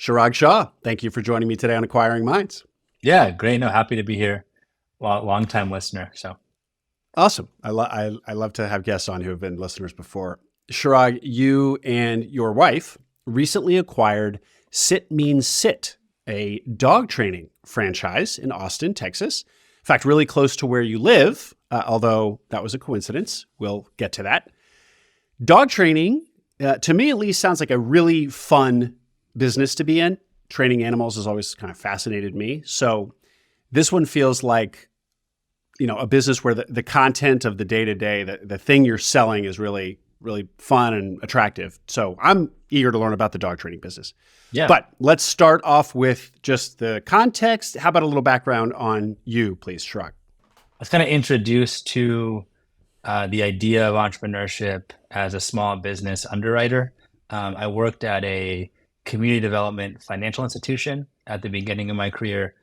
Chirag Shah, thank you for joining me today on Acquiring Minds. Yeah, great. No, happy to be here. Long time listener. So Awesome. I love to have guests on who have been listeners before. Chirag, you and your wife recently acquired Sit Means Sit, a dog training franchise in Austin, Texas. In fact, really close to where you live, although that was a coincidence. We'll get to that. Dog training, to me at least, sounds like a really fun business to be in. Training animals has always kind of fascinated me. So this one feels like, a business where the content of the day-to-day, the thing you're selling is really, really fun and attractive. So I'm eager to learn about the dog training business. yeah, But let's start off with just the context. How about a little background on you, please, Chirag? I was kind of introduced to the idea of entrepreneurship as a small business underwriter. I worked at a community development financial institution at the beginning of my career,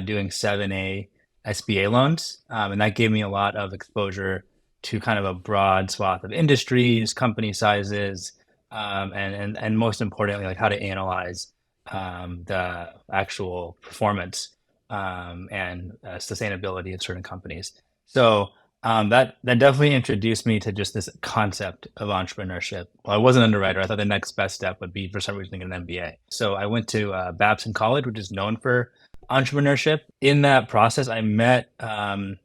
doing 7A SBA loans. And that gave me a lot of exposure to kind of a broad swath of industries, company sizes, and most importantly, like how to analyze the actual performance and sustainability of certain companies. So that definitely introduced me to just this concept of entrepreneurship. Well, I was an underwriter. I thought the next best step would be for some reason to get an MBA. So I went to Babson College, which is known for entrepreneurship. In that process, I met a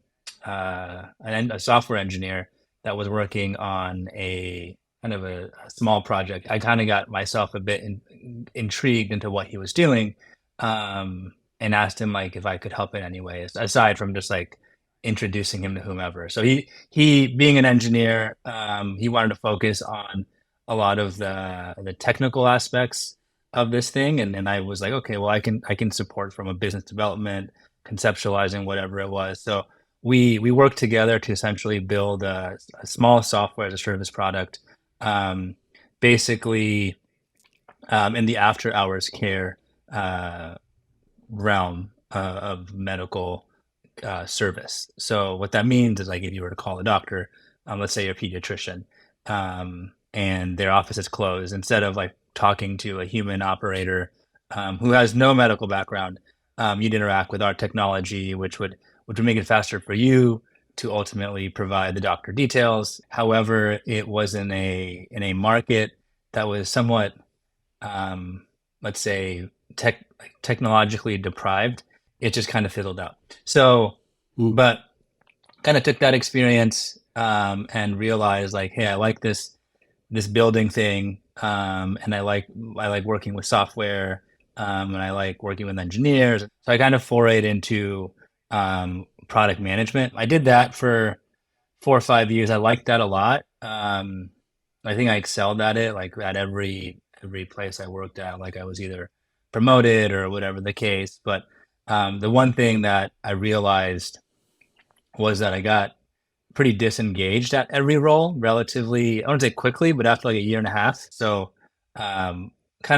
software engineer that was working on a kind of a small project. I kind of got myself a bit intrigued into what he was doing, and asked him like if I could help in any way, aside from just like introducing him to whomever. So he being an engineer, he wanted to focus on a lot of the technical aspects of this thing, and I was like, okay, well, I can support from a business development, conceptualizing whatever it was. So we worked together to essentially build a small software as a service product, um, basically in the after hours care realm of medical service. So what that means is like if you were to call a doctor, let's say you're a pediatrician, and their office is closed, instead of like talking to a human operator who has no medical background, you'd interact with our technology, which would make it faster for you to ultimately provide the doctor details. However, it was in a market that was somewhat, let's say, technologically deprived. It just kind of fizzled out. So, Mm. but kind of took that experience, and realized like, hey, I like this building thing, and I like working with software, and I like working with engineers. So I kind of forayed into product management. I did that for 4 or 5 years. I liked that a lot. I think I excelled at it. Like at every place I worked at, like I was either promoted or whatever the case. But the one thing that I realized was that I got pretty disengaged at every role relatively, I wouldn't say quickly, but after like a year and a half. So kind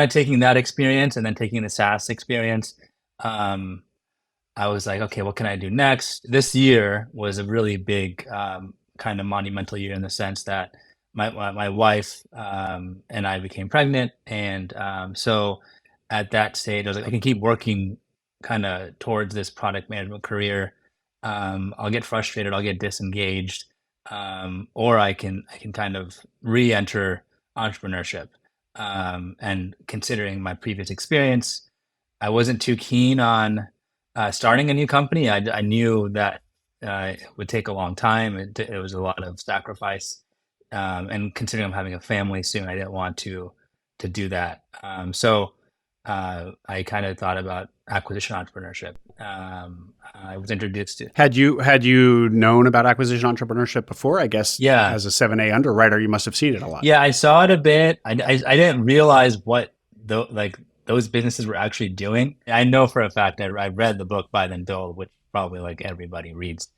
of taking that experience and then taking the SaaS experience, um, I was like, okay, what can I do next? This year was a really big, kind of monumental year in the sense that my wife and I became pregnant, and so at that stage, I was like, I can keep working kind of towards this product management career. I'll get frustrated, I'll get disengaged, or I can kind of re-enter entrepreneurship. And considering my previous experience, I wasn't too keen on starting a new company. I knew that it would take a long time. It was a lot of sacrifice, and considering I'm having a family soon, I didn't want to do that. So I kind of thought about acquisition entrepreneurship. I was introduced to, Had you known about acquisition entrepreneurship before? I guess yeah, as a 7A underwriter, you must have seen it a lot. yeah. I saw it a bit. I didn't realize what like those businesses were actually doing. I know for a fact I read the book Buy Then Build, which probably like everybody reads.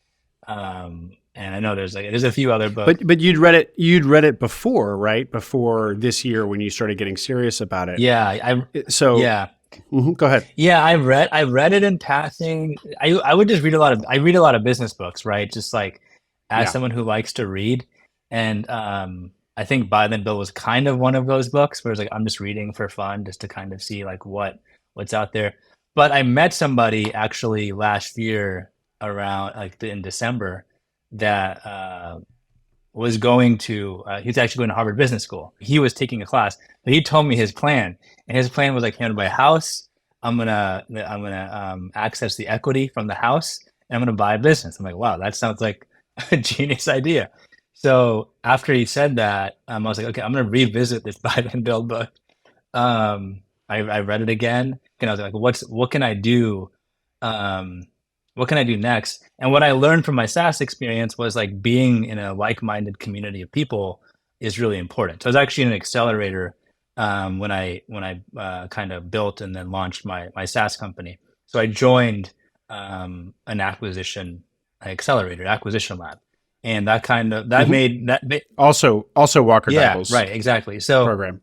And I know there's a few other books. But you'd read it before, right? Before this year when you started getting serious about it. Yeah, So yeah. go ahead. Yeah, I read it in passing. I would just read a lot of business books, right? Just like as Yeah. someone who likes to read, and I think Buy Then Build was kind of one of those books where it's like I'm just reading for fun, just to kind of see like what's out there. But I met somebody actually last year around like in December that was going to he's actually going to Harvard Business School. He was taking a class, but he told me his plan, and his plan was like, I'm gonna buy a house. I'm gonna access the equity from the house, and I'm gonna buy a business. I'm like, wow, that sounds like a genius idea. So after he said that, I was like, okay, I'm gonna revisit this Buy and Build book. I read it again, and I was like, what can I do? Um, what can I do next? And what I learned from my SaaS experience was like being in a like-minded community of people is really important. So I was actually in an accelerator when I kind of built and then launched my SaaS company. So I joined an accelerator, acquisition lab, and that kind of that Hmm. made that Also Walker yeah, Deibel's right, exactly. So program.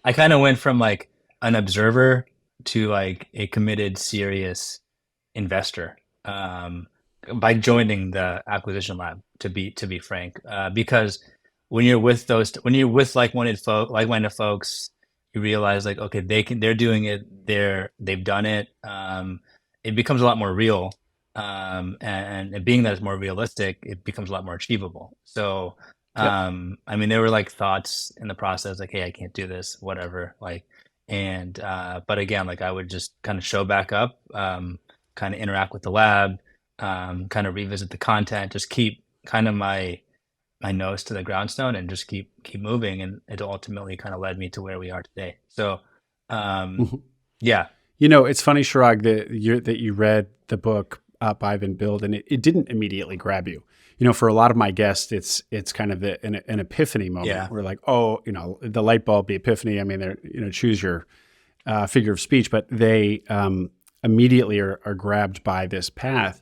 I kind of went from like an observer to like a committed, serious investor by joining the acquisition lab. To be frank, because when you're with like-minded folks, you realize like okay, they're doing it, they've done it. It becomes a lot more real, and being that it's more realistic, it becomes a lot more achievable. So Yep. I mean, there were like thoughts in the process, like, hey, I can't do this, whatever. Like, and but again, like I would just kind of show back up, kind of interact with the lab, kind of revisit the content, just keep kind of my nose to the groundstone and just keep moving. And it ultimately kind of led me to where we are today. So, um, Mhm. yeah, It's funny, Chirag, that you read the book Buy Then Build, and it didn't immediately grab you. For a lot of my guests, it's kind of an epiphany moment yeah, where like, oh, the light bulb, the epiphany. I mean, they're choose your figure of speech, but they immediately are grabbed by this path.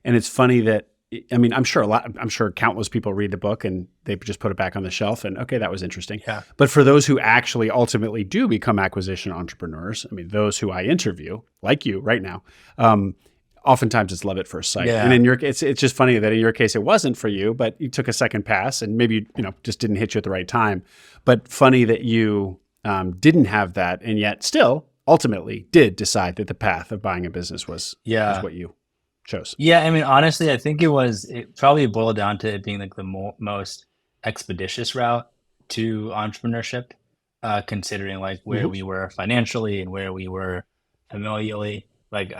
And it's funny that I mean, I'm sure countless people read the book and they just put it back on the shelf and okay, that was interesting. yeah, But for those who actually ultimately do become acquisition entrepreneurs, I mean, those who I interview, like you right now, oftentimes it's love at first sight. And yeah, in your, it's just funny that in your case it wasn't for you, but you took a second pass and maybe just didn't hit you at the right time. But funny that you didn't have that, and yet still ultimately did decide that the path of buying a business was yeah. what you chose. Yeah, I mean, honestly, I think it probably boiled down to it being like the most expeditious route to entrepreneurship, considering like where Hmm. we were financially and where we were familially. Like,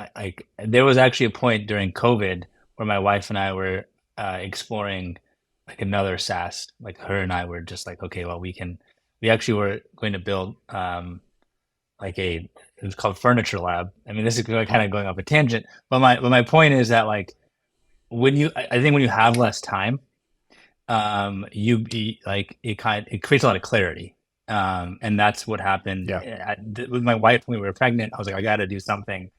there was actually a point during COVID where my wife and I were exploring like another SaaS. Like, her and I were just like, okay, well, we actually were going to build like it was called Furniture Lab. I mean, this is kind of going off a tangent, but my point is that like I think when you have less time, like it creates a lot of clarity, and that's what happened Yeah. with my wife when we were pregnant. I was like, I got to do something.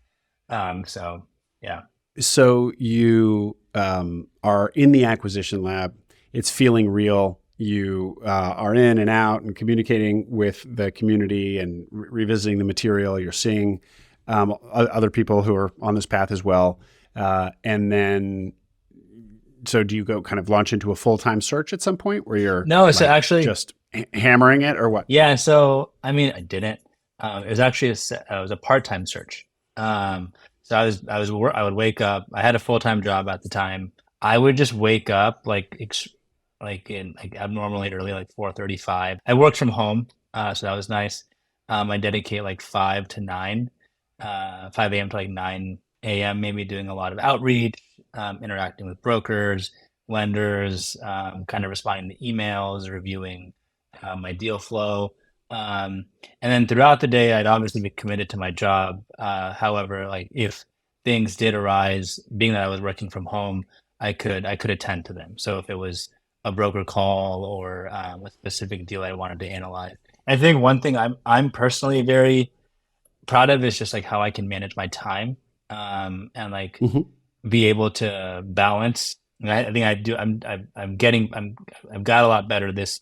So yeah, So you are in the acquisition lab. It's feeling real. You are in and out and communicating with the community and revisiting the material. You're seeing other people who are on this path as well. And then, so do you go kind of launch into a full-time search at some point where you're no. So like actually, just hammering it or what? yeah. So I mean, I didn't. It was actually it was a part-time search. So I would wake up. I had a full-time job at the time. I would just wake up like abnormally early, like 4:35. I worked from home, so that was nice. I dedicate like 5 a.m. to like 9 a.m. Maybe doing a lot of outreach, interacting with brokers, lenders, kind of responding to emails, reviewing my deal flow. And then throughout the day, I'd obviously be committed to my job. However, like if things did arise, being that I was working from home, I could attend to them. So if it was a broker call or a specific deal I wanted to analyze, I think one thing I'm personally very proud of is just like how I can manage my time, and like Hmm. be able to balance. And I think I do. I'm getting. I've got a lot better this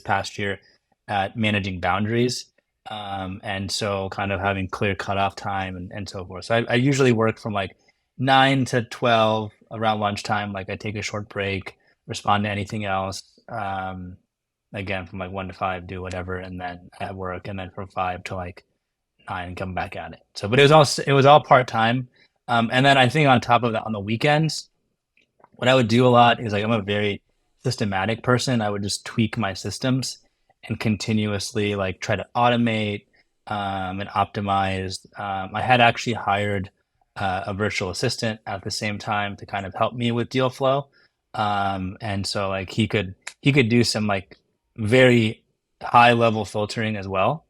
past year at managing boundaries, and so kind of having clear cutoff time and so forth. So I usually work from like 9 to 12 around lunchtime. Like I take a short break, respond to anything else. again from like 1 to 5, do whatever, and then at work, and then from 5 to like 9 and come back at it. So, but it was all part time. And then I think on top of that, on the weekends, what I would do a lot is like I'm a very systematic person. I would just tweak my systems and continuously like try to automate and optimize. I had actually hired a virtual assistant at the same time to kind of help me with deal flow. And so like he could do some like very high level filtering as well.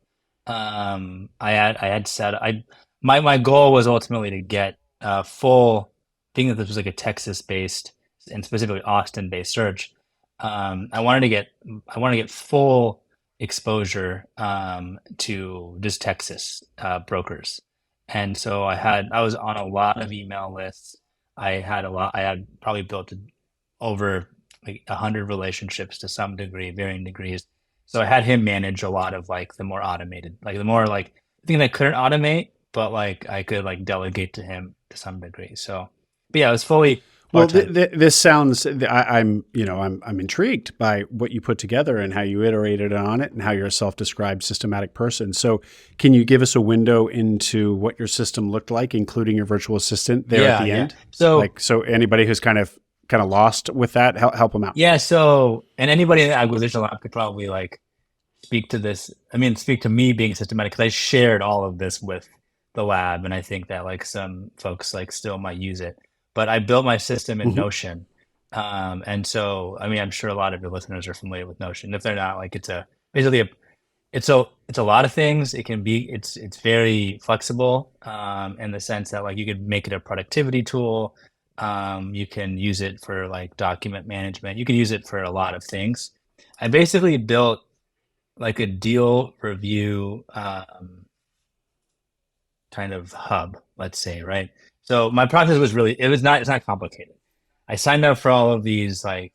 I had set I my goal was ultimately to get full, being that this was like a Texas based and specifically Austin based search. I wanted to get full exposure to just Texas brokers, and so I was on a lot of email lists. I had probably built over like 100 relationships to some degree, varying degrees. So I had him manage a lot of like the more automated, like the more like things I couldn't automate, but like I could like delegate to him to some degree. So, but yeah, it was fully Well, part time. this sounds. I'm intrigued by what you put together and how you iterated on it, and how you're a self-described systematic person. So, can you give us a window into what your system looked like, including your virtual assistant there at Yeah, the yeah. end? So Like, so anybody who's kind of lost with that, help them out. yeah, so and anybody in the acquisition lab could probably like speak to this. I mean, speak to me being systematic because I shared all of this with the lab, and I think that like some folks like still might use it. But I built my system in Hmm. Notion, and so I mean, I'm sure a lot of your listeners are familiar with Notion. If they're not, like it's a basically a it's a lot of things. It's very flexible in the sense that like you could make it a productivity tool. You can use it for like document management. You can use it for a lot of things. I basically built like a deal review kind of hub, let's say, right? So my process was really it's not complicated. I signed up for all of these like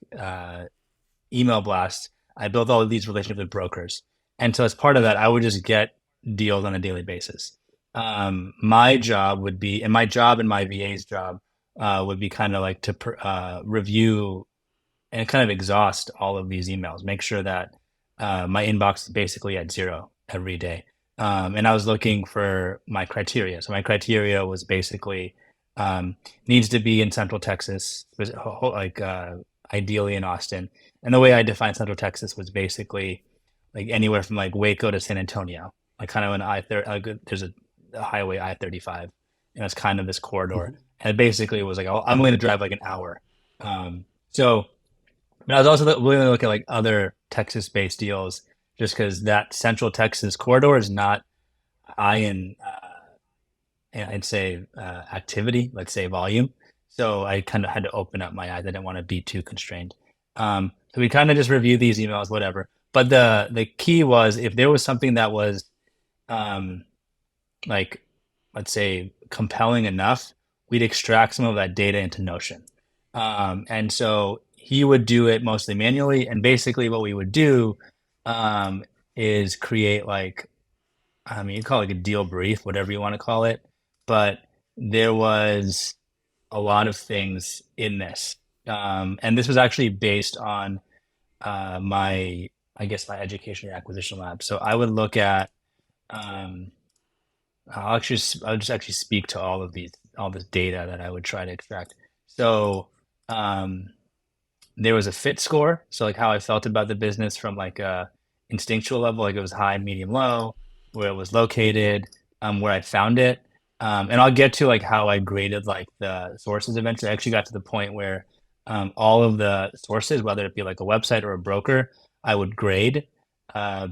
email blasts. I built all of these relationships with brokers, and so as part of that, I would just get deals on a daily basis. My job would be, and my job and my VA's job would be kind of like to review and kind of exhaust all of these emails, make sure that my inbox is basically at zero every day. And I was looking for my criteria. So my criteria was basically needs to be in Central Texas, like ideally in Austin. And the way I defined Central Texas was basically like anywhere from like Waco to San Antonio, like kind of an there's a highway I-35, and it's kind of this corridor. Hmm. And it basically was like, oh, I'm going to drive like an hour. So but I was also willing to look at like other Texas-based deals, just because that Central Texas corridor is not high in, I'd say, activity, let's say volume. So I kind of had to open up my eyes. I didn't want to be too constrained. So we kind of just reviewed these emails, whatever. But the key was if there was something that was um, like, let's say, compelling enough, we'd extract some of that data into Notion. And so he would do it mostly manually. And basically, what we would do um, is create like, I mean, you call it like a deal brief, whatever you want to call it. But there was a lot of things in this. And this was actually based on my, I guess, my education and acquisition lab. So I would look at, um, I'll just actually speak to all this data that I would try to extract. So, um, there was a fit score. So like how I felt about the business from like a instinctual level, like it was high, medium, low, where it was located, where I found it. And I'll get to like how I graded like the sources eventually. I actually got to the point where all of the sources, whether it be like a website or a broker, I would grade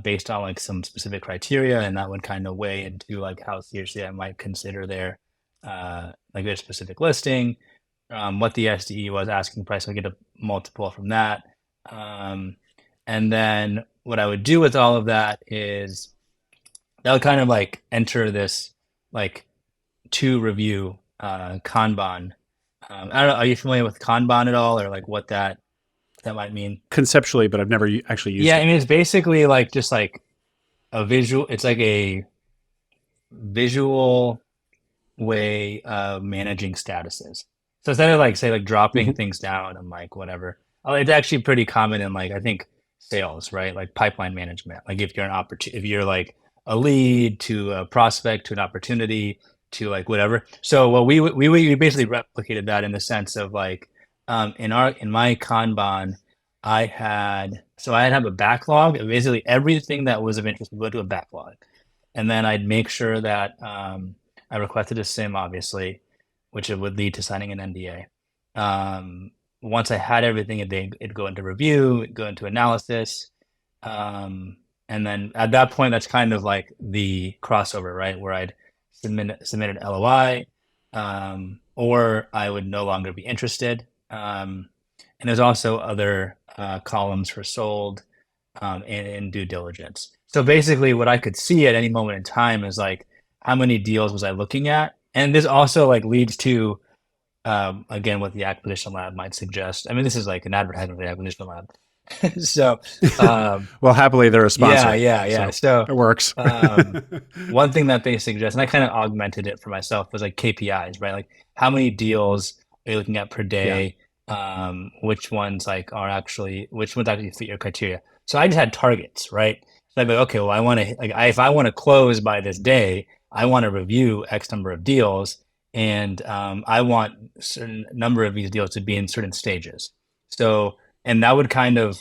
based on like some specific criteria, and that would kind of weigh into like how seriously I might consider their specific listing, what the SDE was, asking price. I get a multiple from that. Um, and then what I would do with all of that is that would kind of like enter this like to review Kanban. I don't know. Are you familiar with Kanban at all, or like what that might mean? Conceptually, but I've never actually Yeah, used I it. mean it's basically like just like a visual. It's like a visual way of managing statuses. So instead of like say like dropping Hmm. things down and like whatever, it's actually pretty common in like I think sales, right? Like pipeline management. Like if you're an opportunity, if you're like a lead to a prospect to an opportunity to like whatever. So well, we basically replicated that in the sense of like in my Kanban, I'd have a backlog of basically everything that was of interest would go to a backlog, and then I'd make sure that I requested a SIM, obviously, which it would lead to signing an NDA. Once I had everything, it'd go into review, it'd go into analysis, and then at that point, that's kind of like the crossover, right? Where I'd submit an LOI, or I would no longer be interested. And there's also other columns for sold and due diligence. So basically, what I could see at any moment in time is like how many deals was I looking at, and this also like leads to again what the acquisition lab might suggest. I mean, this is like an advertisement for the acquisition lab. So Well, happily they're a sponsor. yeah. So it works. one thing that they suggest, and I kind of augmented it for myself, was like KPIs, right? Like how many deals are you looking at per day? Which ones which ones actually fit your criteria? So I just had targets, right? So I'd be like, okay, well, if I want to close by this day, I want to review X number of deals, and I want a certain number of these deals to be in certain stages. So, and that would kind of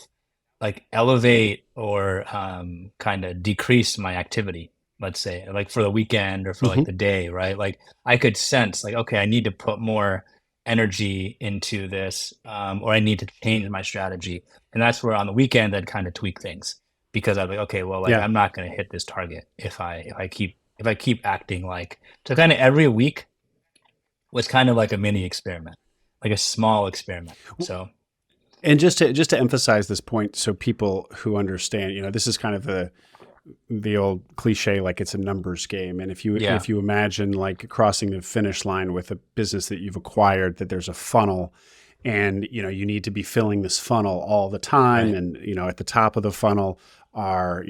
like elevate or kind of decrease my activity, let's say, like for the weekend or for like the day, right? Like I could sense like, okay, I need to put more energy into this, or I need to change my strategy. And that's where on the weekend I'd kind of tweak things, because I'm like, okay, well, like I'm not going to hit this target if I keep acting like. So kind of every week was kind of like a mini experiment, like a small experiment. So. And just to emphasize this point, so people who understand, this is kind of the old cliche, like it's a numbers game. And if you imagine like crossing the finish line with a business that you've acquired, that there's a funnel, and you need to be filling this funnel all the time, right. And at the top of the funnel are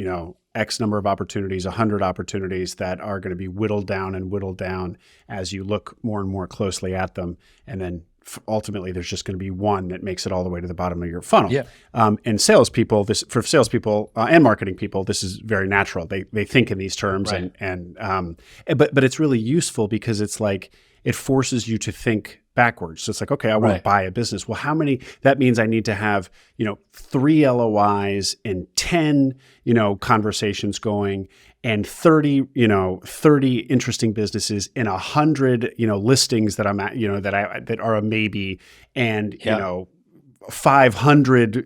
X number of opportunities, 100 opportunities that are going to be whittled down as you look more and more closely at them, and then ultimately there's just going to be one that makes it all the way to the bottom of your funnel. Yeah. And salespeople, for salespeople and marketing people, this is very natural. They think in these terms, right. But it's really useful because it's like it forces you to think backwards. So it's like, okay, I want to buy a business. Well, that means I need to have 3 LOIs and 10 conversations going, and 30 interesting businesses, and 100 listings that I'm at, that are a maybe, and 500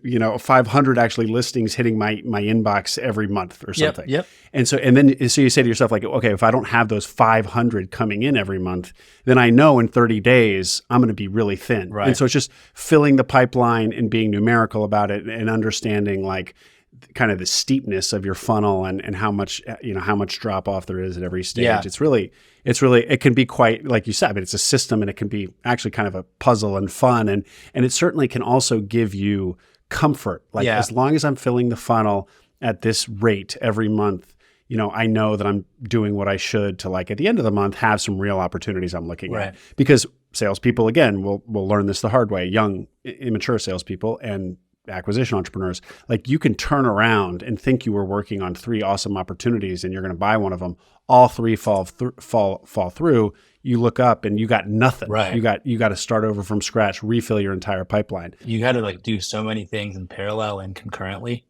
actually listings hitting my inbox every month or something. Yep. And so you say to yourself, like, okay, if I don't have those 500 coming in every month, then I know in 30 days I'm going to be really thin. Right. And so it's just filling the pipeline and being numerical about it, and understanding like kind of the steepness of your funnel, and how much drop off there is at every stage. Yeah. It's really, it can be quite, like you said, but it's a system, and it can be actually kind of a puzzle and fun. And it certainly can also give you comfort. Like as long as I'm filling the funnel at this rate every month, I know that I'm doing what I should to, like, at the end of the month, have some real opportunities I'm looking at. Because salespeople, again, will learn this the hard way, young, immature salespeople and acquisition entrepreneurs, like, you can turn around and think you were working on 3 awesome opportunities and you're going to buy one of them. All 3 fall through. You look up and you got nothing. Right. You got to start over from scratch, refill your entire pipeline. You got to like do so many things in parallel and concurrently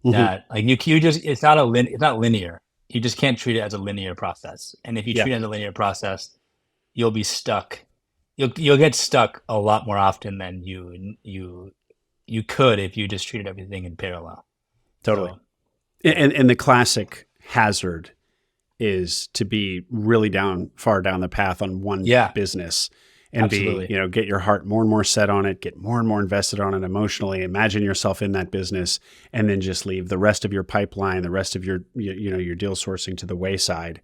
that like you just, it's not linear. You just can't treat it as a linear process. And if you treat it as a linear process, you'll be stuck. You'll get stuck a lot more often than you could if you just treated everything in parallel. Totally. So, and the classic hazard is to be really far down the path on one business, and absolutely. Get your heart more and more set on it, get more and more invested on it emotionally, imagine yourself in that business, and then just leave the rest of your pipeline, the rest of your deal sourcing to the wayside.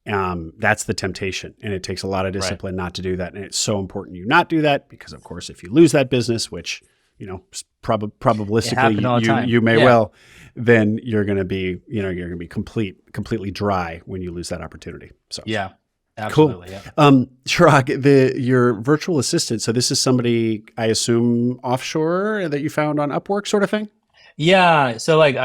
That's the temptation. And it takes a lot of discipline not to do that. And it's so important you not do that, because of course, if you lose that business, which probabilistically you may well, then you're going to be completely dry when you lose that opportunity. So absolutely. Cool. Chirag, your virtual assistant. So this is somebody, I assume, offshore that you found on Upwork, sort of thing. Yeah, so like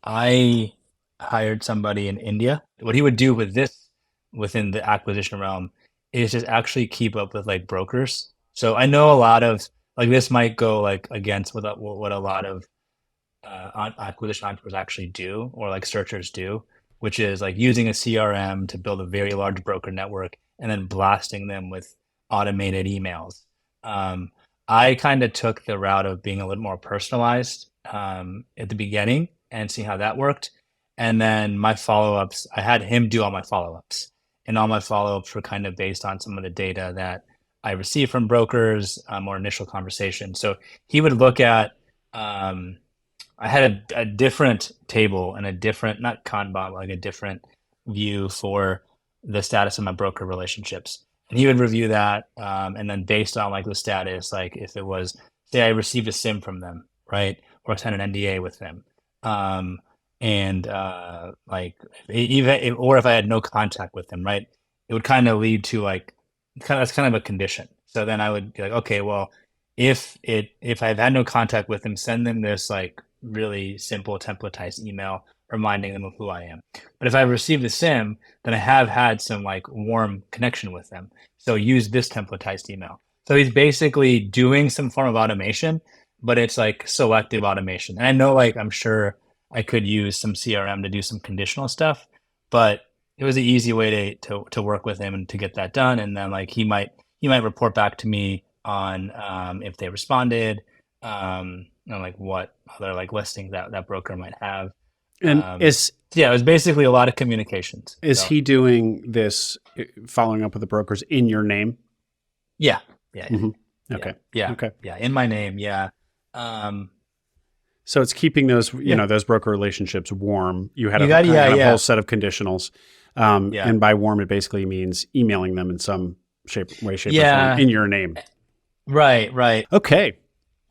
I hired somebody in India. What he would do with this within the acquisition realm is just actually keep up with like brokers. So I know a lot of like this might go like against what a lot of acquisition entrepreneurs actually do or like searchers do, which is like using a CRM to build a very large broker network and then blasting them with automated emails. Um, I kind of took the route of being a little more personalized at the beginning and see how that worked. And then my follow ups, I had him do all my follow ups, and all my follow ups were kind of based on some of the data that I received from brokers or initial conversations. So he would look at um, I had a different table and a different, not Kanban, but like a different view for the status of my broker relationships. And he would review that. And then based on like the status, like if it was, say I received a SIM from them, right? Or I signed an NDA with them. Um, and like even, or if I had no contact with them, right? It would kind of lead to like, that's kind of a condition. So then I would be like, okay, well, if I've had no contact with them, send them this like really simple templatized email reminding them of who I am. But if I've received a SIM, then I have had some like warm connection with them. So use this templatized email. So he's basically doing some form of automation, but it's like selective automation. And I know like I'm sure I could use some CRM to do some conditional stuff, but it was an easy way to work with him and to get that done. And then like he might report back to me on if they responded, and like what other like listings that broker might have. And Yeah, it was basically a lot of communications. is So he doing this, following up with the brokers in your name? yeah, yeah, yeah, Hmm. yeah, Okay. yeah, Okay. yeah. In my name, yeah, um, So it's keeping those, yeah. those broker relationships warm. You had You a got kind yeah, of whole yeah, set of conditionals. yeah, And by warm, it basically means emailing them in some shape, or form yeah. in your name. Right, right. Okay.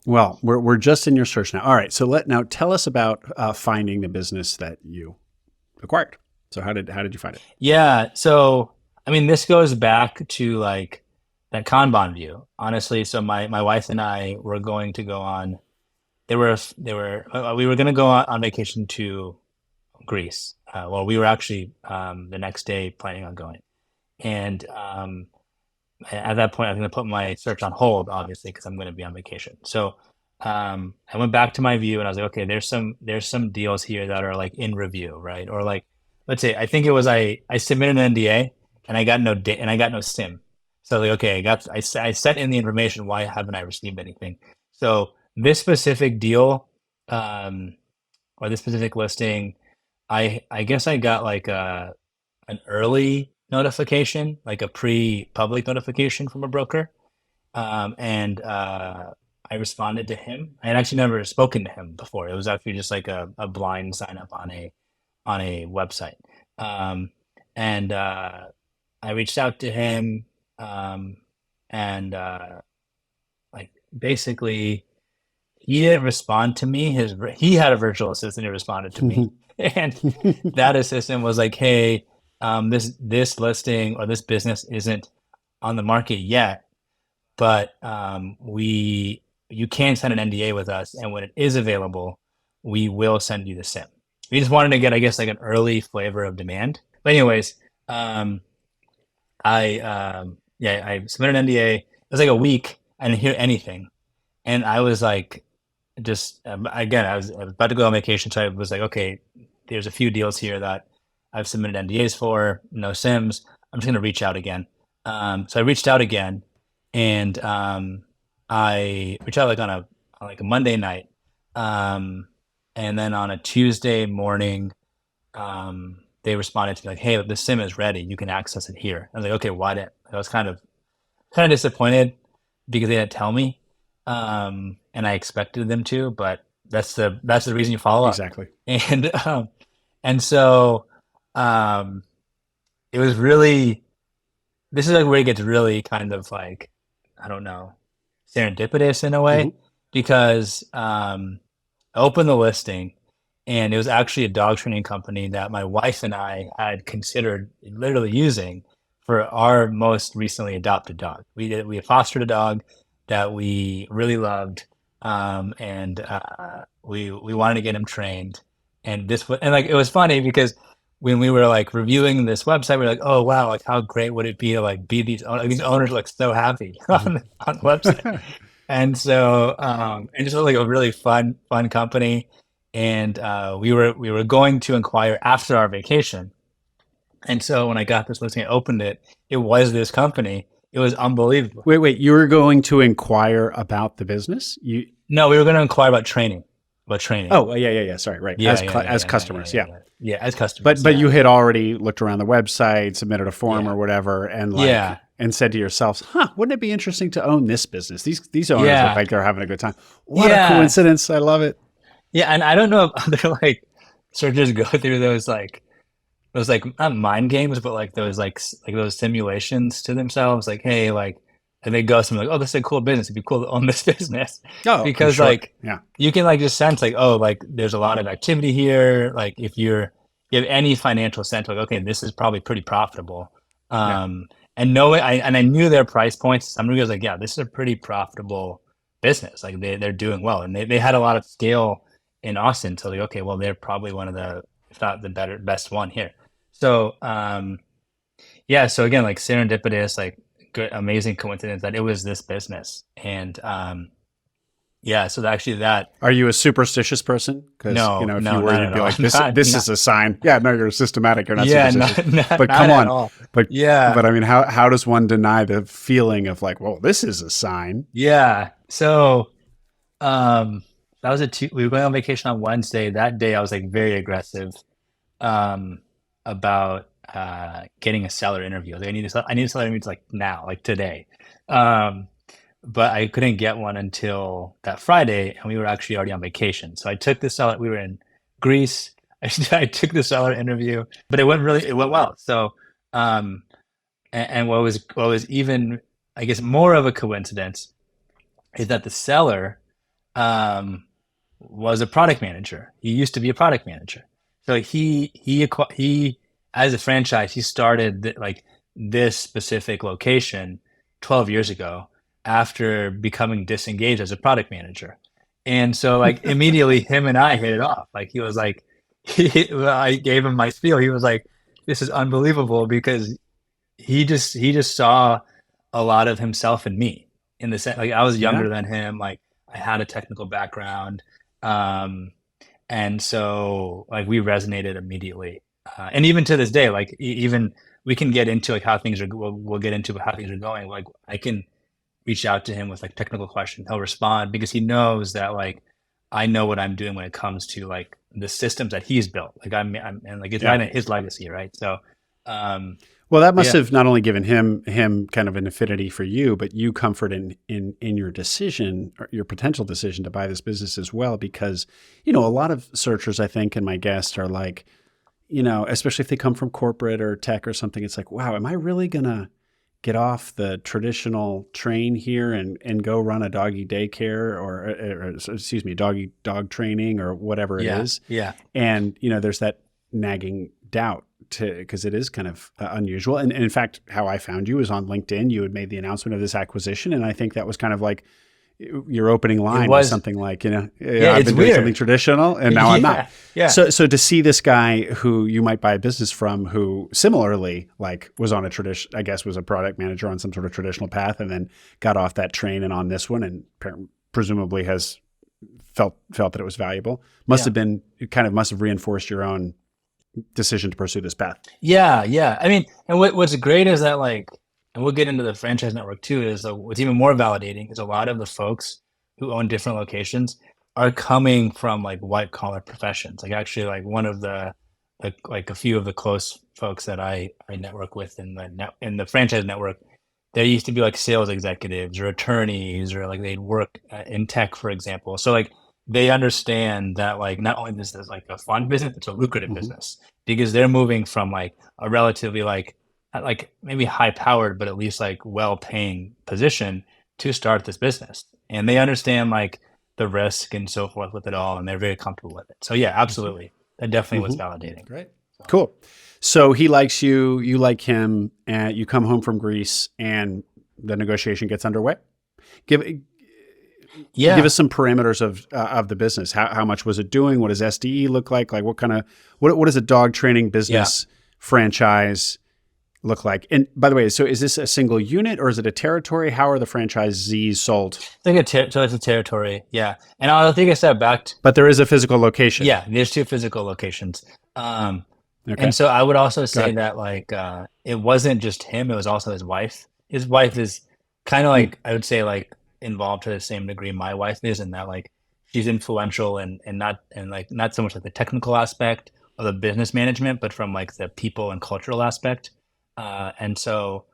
Well, we're just in your search now. All right. So now tell us about finding the business that you acquired. So how did you find it? Yeah. So I mean, this goes back to like that Kanban view, honestly. So my wife and I were going to go on. We were going to go on vacation to Greece. Well, we were actually the next day planning on going, and at that point, I'm going to put my search on hold, obviously, because I'm going to be on vacation. So I went back to my view, and I was like, okay, there's some deals here that are like in review, right? Or like, let's say, I think it was I submitted an NDA, and I got no SIM. So like, okay, I sent in the information. Why haven't I received anything? So this specific deal, um, or this specific listing, I guess I got like an early notification, like a pre-public notification from a broker, and I responded to him. I had actually never spoken to him before. It was actually just like a blind sign up on a website, um, and I reached out to him, um, and like basically he didn't respond to me. He had a virtual assistant who responded to me, and that assistant was like, "Hey, this listing or this business isn't on the market yet, but we you can send an NDA with us, and when it is available, we will send you the SIM." We just wanted to get, I guess, like an early flavor of demand. But anyways, um, I submitted an NDA. It was like a week. I didn't hear anything, and I was like, just again, I was about to go on vacation, so I was like, okay, there's a few deals here that I've submitted NDAs for, no Sims. I'm just gonna reach out again. So I reached out again, and I reached out like on like a Monday night, um, and then on a Tuesday morning, they responded to me like, "Hey, the sim is ready. You can access it here." I was like, "Okay, why didn't?" I was kind of disappointed because they didn't tell me, and I expected them to, but that's the reason you follow up. Exactly. And and so um, it was really this is like where it gets really kind of like I don't know serendipitous in a way Hmm. because I opened the listing and it was actually a dog training company that my wife and I had considered literally using for our most recently adopted dog. We fostered a dog that we really loved, and we wanted to get him trained. And like it was funny because when we were like reviewing this website, we were like, oh wow, like how great would it be to like be these owners look so happy Mhm. on the website. And so and just like a really fun company. And we were going to inquire after our vacation. And so when I got this listing, I opened it. It was this company. It was unbelievable. Wait, you were going to inquire about the business? You No, we were going to inquire about training. About training. Oh, yeah. Sorry, right. Yeah, As customers, yeah. Yeah, as customers. But Yeah, you had already looked around the website, submitted a form yeah, or whatever, and yeah, and said to yourselves, "Huh, wouldn't it be interesting to own this business? These owners look yeah, like they're having a good time. What a yeah, coincidence! I love it." yeah. And I don't know if other like searchers go through those like not mind games, but like those like those simulations to themselves. Like, hey, like, and they go something like, oh, this is a cool business. It'd be cool to own this business Oh, I'm because sure. like Yeah, you can like just sense like, oh, like there's a lot of activity here. Like if you have any financial sense, like, okay, this is probably pretty profitable. yeah, Um, and knowing I knew their price points. Somebody was like, yeah, this is a pretty profitable business. Like they're doing well, and they had a lot of scale in Austin. So like, okay, well, they're probably one of the, if not the best one here. So yeah, so again, like serendipitous, like good, amazing coincidence that it was this business, and yeah, so actually that Are you a superstitious person? Because no, if you no, were, not you'd at be all, like, "This not is a sign." Yeah, no, you're systematic. You're not yeah, superstitious. not But come at on, all. but Yeah, I mean, how does one deny the feeling of like, "Well, this is a sign"? yeah. So that was we were going on vacation on Wednesday. That day, I was like very aggressive um, about getting a seller interview. Like, I need a seller interview like now, like today. Um, but I couldn't get one until that Friday, and we were actually already on vacation. So I took the seller. We were in Greece. I took the seller interview, but it went well. So, um, and what was even, I guess, more of a coincidence is that the seller um, was a product manager. He used to be a product manager. So he as a franchise, he started like this specific location 12 years ago after becoming disengaged as a product manager. And so like immediately him and I hit it off. Like he was like I gave him my spiel. He was like, this is unbelievable because he just saw a lot of himself in me in the sense like I was Yeah. younger than him, like I had a technical background, um, and so like we resonated immediately, and even to this day, like even we can get into like how things are. We'll get into how things are going. Like I can reach out to him with like technical questions. He'll respond because he knows that like I know what I'm doing when it comes to like the systems that he's built. Like I'm and like it's Yeah. kind of his legacy, right? So, um, Well, that must yeah, have not only given him kind of an affinity for you, but you comfort in your decision or your potential decision to buy this business as well. Because a lot of searchers, I think, and my guests are like, especially if they come from corporate or tech or something, it's like, wow, am I really gonna get off the traditional train here and go run a doggy daycare or excuse me, dog training or whatever it yeah, is? yeah. And there's that nagging doubt because it is kind of unusual. And in fact, how I found you is on LinkedIn. You had made the announcement of this acquisition, and I think that was kind of like your opening It line was was, something like, yeah, I've it's been doing something weird. traditional, and now I'm not. Yeah, yeah, So to see this guy who you might buy a business from, who similarly like was on a tradition, I guess was a product manager on some sort of traditional path, and then got off that train and on this one, and presumably has felt that it was valuable. Must yeah, have been must have reinforced your own decision to pursue this path. yeah, yeah. I mean, and what's great is that like, and we'll get into the franchise network too, is what's even more validating is a lot of the folks who own different locations are coming from like white collar professions. Like actually like one of the like a few of the close folks that I network with in the franchise network, they used to be like sales executives or attorneys or like they'd work in tech, for example. So like they understand that like not only this is like a fun business, it's a lucrative Hmm. business because they're moving from like a relatively like not like maybe high powered, but at least like well paying position to start this business. And they understand like the risk and so forth with it all, and they're very comfortable with it. So yeah, Hmm. absolutely. That definitely was Hmm. validating. Great. So Cool. So he likes you, you like him, and you come home from Greece, and the negotiation gets underway. Give give Yeah. us some parameters of the business. How much was it doing? What does SDE look like? Like what does a dog training Yeah. business franchise look like? And by the way, so is this a single unit or is it a territory? How are the franchisees sold? So it's a territory. Yeah. And I'll take a step back. But there is a physical location. Yeah, there's two physical locations. Um, Okay. and so I would also Go say ahead. that like it wasn't just him, it was also his wife. His wife is kind of Mm, like I would say like involved to the same degree my wife is in that like she's influential and not and like not so much like the technical aspect of the business management, but from like the people and cultural aspect. And so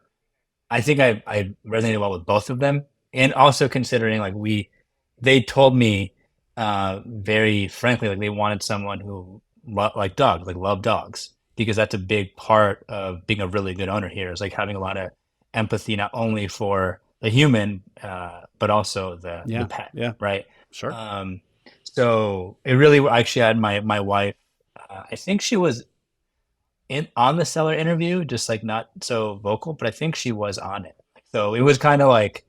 I think I resonated well with both of them, and also considering like they told me very frankly like they wanted someone who like dogs, like love dogs, because that's a big part of being a really good owner here is like having a lot of empathy not only for the human but also the yeah. pet, Yeah. right? Sure. Um, so it really actually had my wife. I think she was in on the seller interview, just like not so vocal, but I think she was on it. So it was kind of like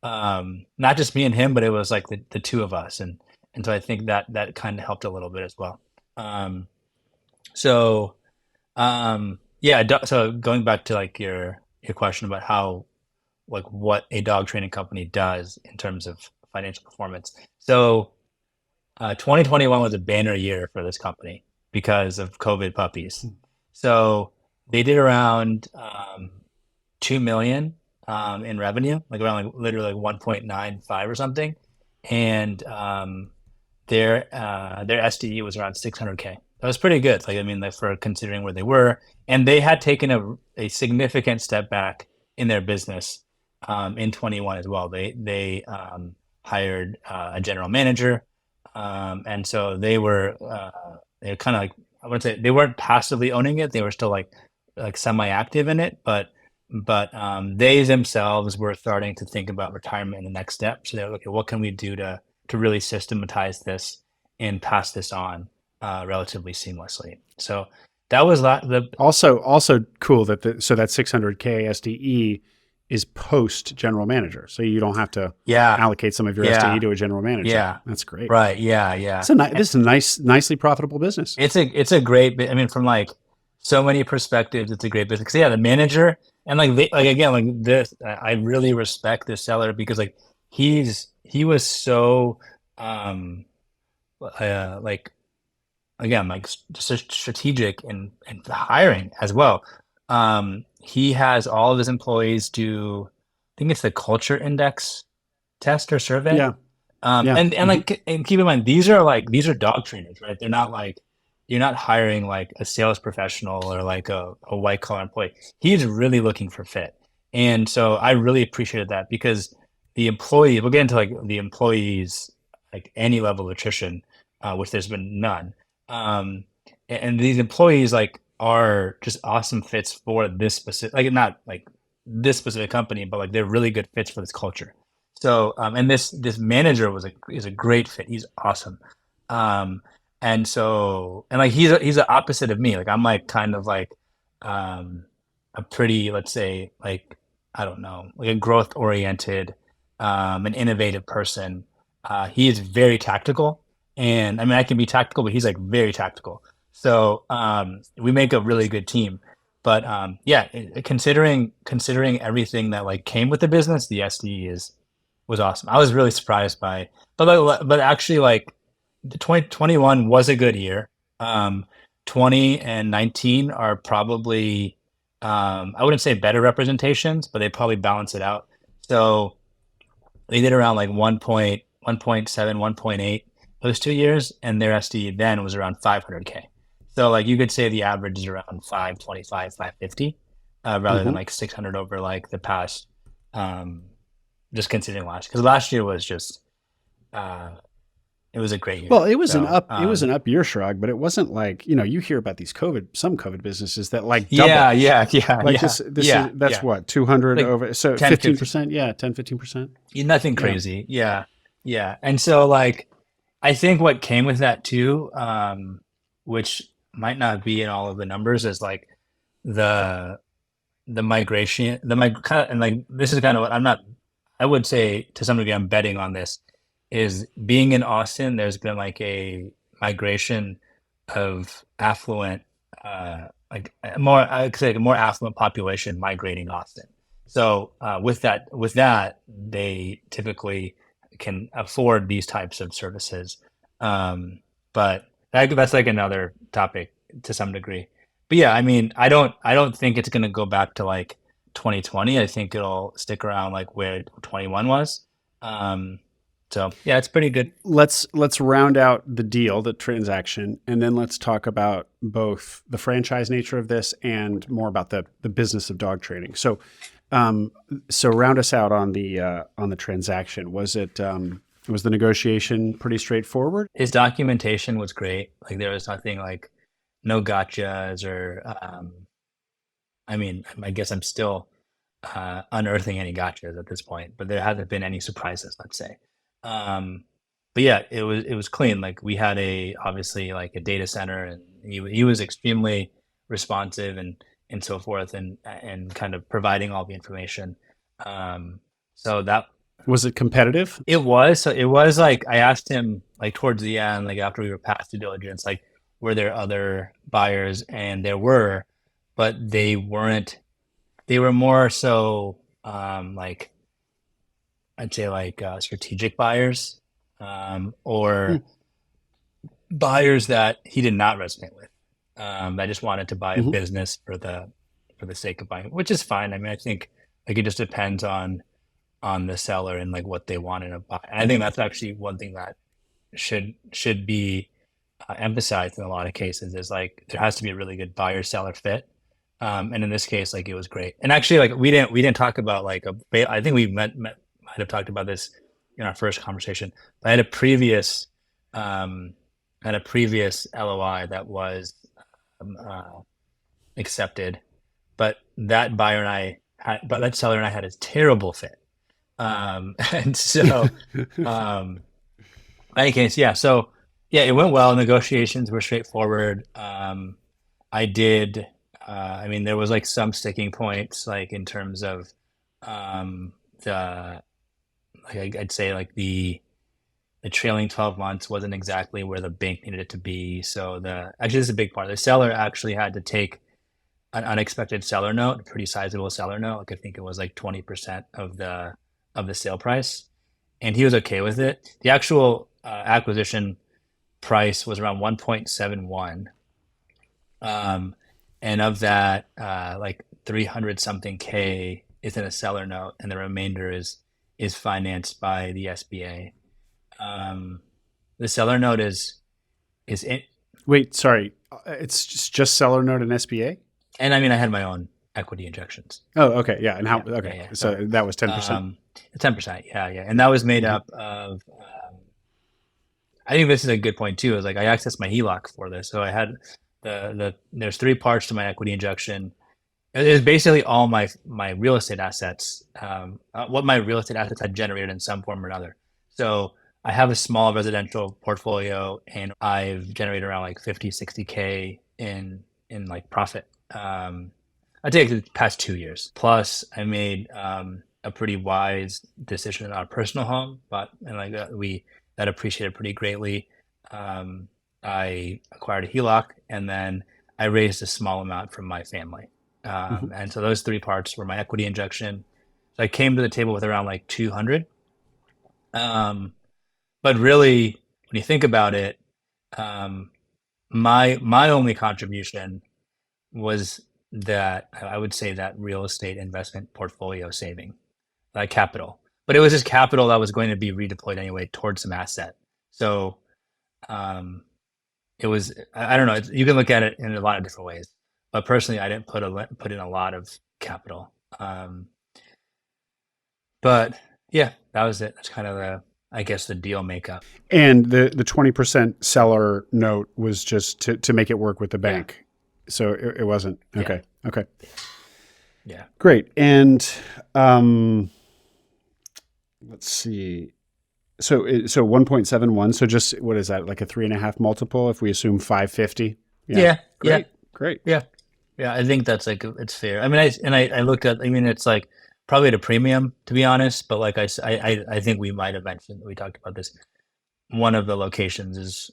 not just me and him, but it was like the two of us, and so I think that kind of helped a little bit as well. Um, so yeah, so going back to like your question about how like what a dog training company does in terms of financial performance. So 2021 was a banner year for this company because of COVID puppies. So they did around 2 million in revenue, like around like literally like 1.95 or something, and their SDE was around 600K. That was pretty good. Like I mean, like for considering where they were, and they had taken a significant step back in their business in 21 as well. They hired a general manager, and so they were kind of like I wouldn't say they weren't passively owning it. They were still like semi-active in it, but they themselves were starting to think about retirement and the next step. So they're like, okay, what can we do to really systematize this and pass this on relatively seamlessly? So that was the Also cool that so that 600K SDE is post general manager. So you don't have to yeah, allocate some of your SDE yeah, to a general manager. yeah, That's great. right, yeah, yeah. This is a nicely profitable business. It's a great I mean from like so many perspectives it's a great business. 'Cause, yeah, the manager and like again like this I really respect this seller because like he was so um like again like strategic in the hiring as well. He has all of his employees do I think it's the culture index test or survey. Yeah. Yeah. And like and keep in mind these are dog trainers, right? They're not like you're not hiring like a sales professional or like a white collar employee. He's really looking for fit. And so I really appreciated that because we'll get into like the employees like any level of attrition, which there's been none. Um, and these employees like are just awesome fits for this specific like not like this specific company, but like they're really good fits for this culture. So, and this manager is a great fit. He's awesome. Um, and so, and like he's the opposite of me. Like I'm like kind of like um, a pretty, let's say, like I don't know, like a growth oriented, an innovative person. He is very tactical, and I mean I can be tactical, but he's like very tactical. So we make a really good team. But yeah, considering everything that like came with the business, the SDE is was awesome. I was really surprised by, but actually like the 2021 was a good year. 20 and 19 are probably I wouldn't say better representations, but they probably balance it out. So they did around like 1.7, 1.8 those 2 years, and their SD then was around 500K. So like you could say the average is around 525, 550, rather than Hmm. like 600 over like the past. Um, just considering because last year was just uh, it was a great Well, year. So it was an up year, Shrug, but it wasn't like, you hear about these some COVID businesses that like double. yeah, yeah, yeah, Like yeah, yeah, that's yeah, what, 200 like over, so 10, 15, 15%. Yeah. 10, 15%. nothing Yeah. crazy. Yeah, yeah, and so like I think what came with that too, which might not be in all of the numbers, is like the the migration, kind of, and like this is kind of what I'm not. I would say to some degree I'm betting on this. is being in Austin, there's been like a migration of affluent, like more, I could say like a more affluent population migrating Austin. So with that, they typically can afford these types of services. But that's like another topic to some degree. But yeah, I mean, I don't think it's going to go back to like 2020. I think it'll stick around like where 21 was. Um, so yeah, it's pretty good. Let's round out the deal, the transaction, and then let's talk about both the franchise nature of this and more about the business of dog training. So round us out on the transaction. Was the negotiation pretty straightforward? His documentation was great. Like there was nothing like no gotchas or I mean, I guess I'm still unearthing any gotchas at this point, but there hasn't been any surprises, let's say. Um, but yeah, it was clean. Like we had a obviously like a data center, and he was extremely responsive and so forth, and kind of providing all the information. So that Was it competitive? it was like I asked him like towards the end, like after we were past due diligence, like were there other buyers, and there were, but they weren't. They were more so like I'd say like strategic buyers, Hmm. or buyers that he did not resonate with. That just wanted to buy a Mhm. business for the sake of buying, which is fine. I mean, I think like it just depends on the seller and like what they want in a buy. And I think that's actually one thing that should be emphasized in a lot of cases is like there has to be a really good buyer seller fit. And in this case, like it was great. And actually, like we didn't talk about like I think we might have talked about this in our first conversation. But um, I had a previous LOI that was um, uh, accepted, but that seller and I had a terrible fit. And so, um, in any case, yeah. So, yeah, it went well. Negotiations were straightforward. I did. I mean, there was like some sticking points, like in terms of the I'd say like the trailing 12 months wasn't exactly where the bank needed it to be. So the actually this is a big part. The seller actually had to take an unexpected seller note, a pretty sizable seller note. Like I think it was like 20% of the sale price, and he was okay with it. The actual acquisition price was around 1.71, um, and of that, like 300 something K is in a seller note, and the remainder is financed by the SBA. Um, the seller note is in, Wait, sorry. It's just seller note and SBA? and I mean I had my own equity injections. Oh, okay. Yeah. And how, Yeah, yeah, okay. yeah. So So that was 10%. 10%, yeah, yeah, and that was made Mhm. up of. I think this is a good point too. Is like I accessed my HELOC for this, so I had there's three parts to my equity injection. It was basically all my real estate assets, what my real estate assets had generated in some form or another. So I have a small residential portfolio, and I've generated around like 50, 60K in like profit. I take the past 2 years. Plus, I made a pretty wise decision in our personal home, but and like we that appreciated pretty greatly. Um, I acquired a HELOC, and then I raised a small amount from my family. Mhm. And so those three parts were my equity injection. So I came to the table with around like 200. Um, but really, when you think about it, um, my only contribution was that I would say that real estate investment portfolio saving, like capital. But it was just capital that was going to be redeployed anyway towards some asset. So um, it was I don't know. You can look at it in a lot of different ways. But personally, I didn't put in a lot of capital. But yeah, that was it. That's kind of the I guess the deal makeup. And the 20% seller note was just to make it work with the Yeah, bank. So it wasn't. yeah, Okay. Okay. yeah. Great. And um, let's see. So 1.71. So just what is that? Like a 3.5 multiple if we assume 550? Yeah. Yeah, yeah, Great. Great. yeah, yeah. I think that's like it's fair. I mean, I looked at. I mean, it's like probably at a premium, to be honest. But like I think we might have mentioned, we talked about this. One of the locations is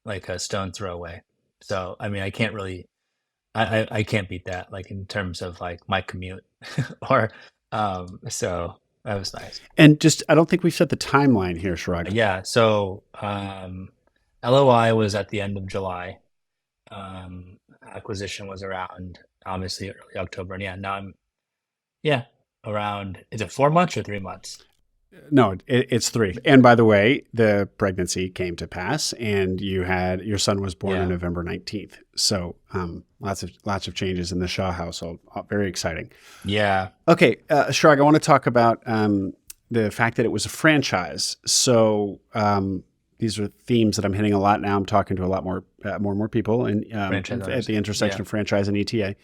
like a stone throw away. So I mean, I can't really, I can't beat that. Like in terms of like my commute, or so that was nice. And just, I don't think we've set the timeline here, Chirag. Yeah. So LOI was at the end of July. Acquisition was around obviously early October, and yeah, now I'm yeah around. Is it 4 months or 3 months? No, it's three. And by the way, the pregnancy came to pass, and your son was born on Yeah. November 19th. So lots of changes in the Shaw household. Very exciting. Yeah. Okay, Shrag, I want to talk about the fact that it was a franchise. So these are themes that I'm hitting a lot now. I'm talking to a lot more people, and Franchise at owners. the intersection Yeah. of franchise and ETA.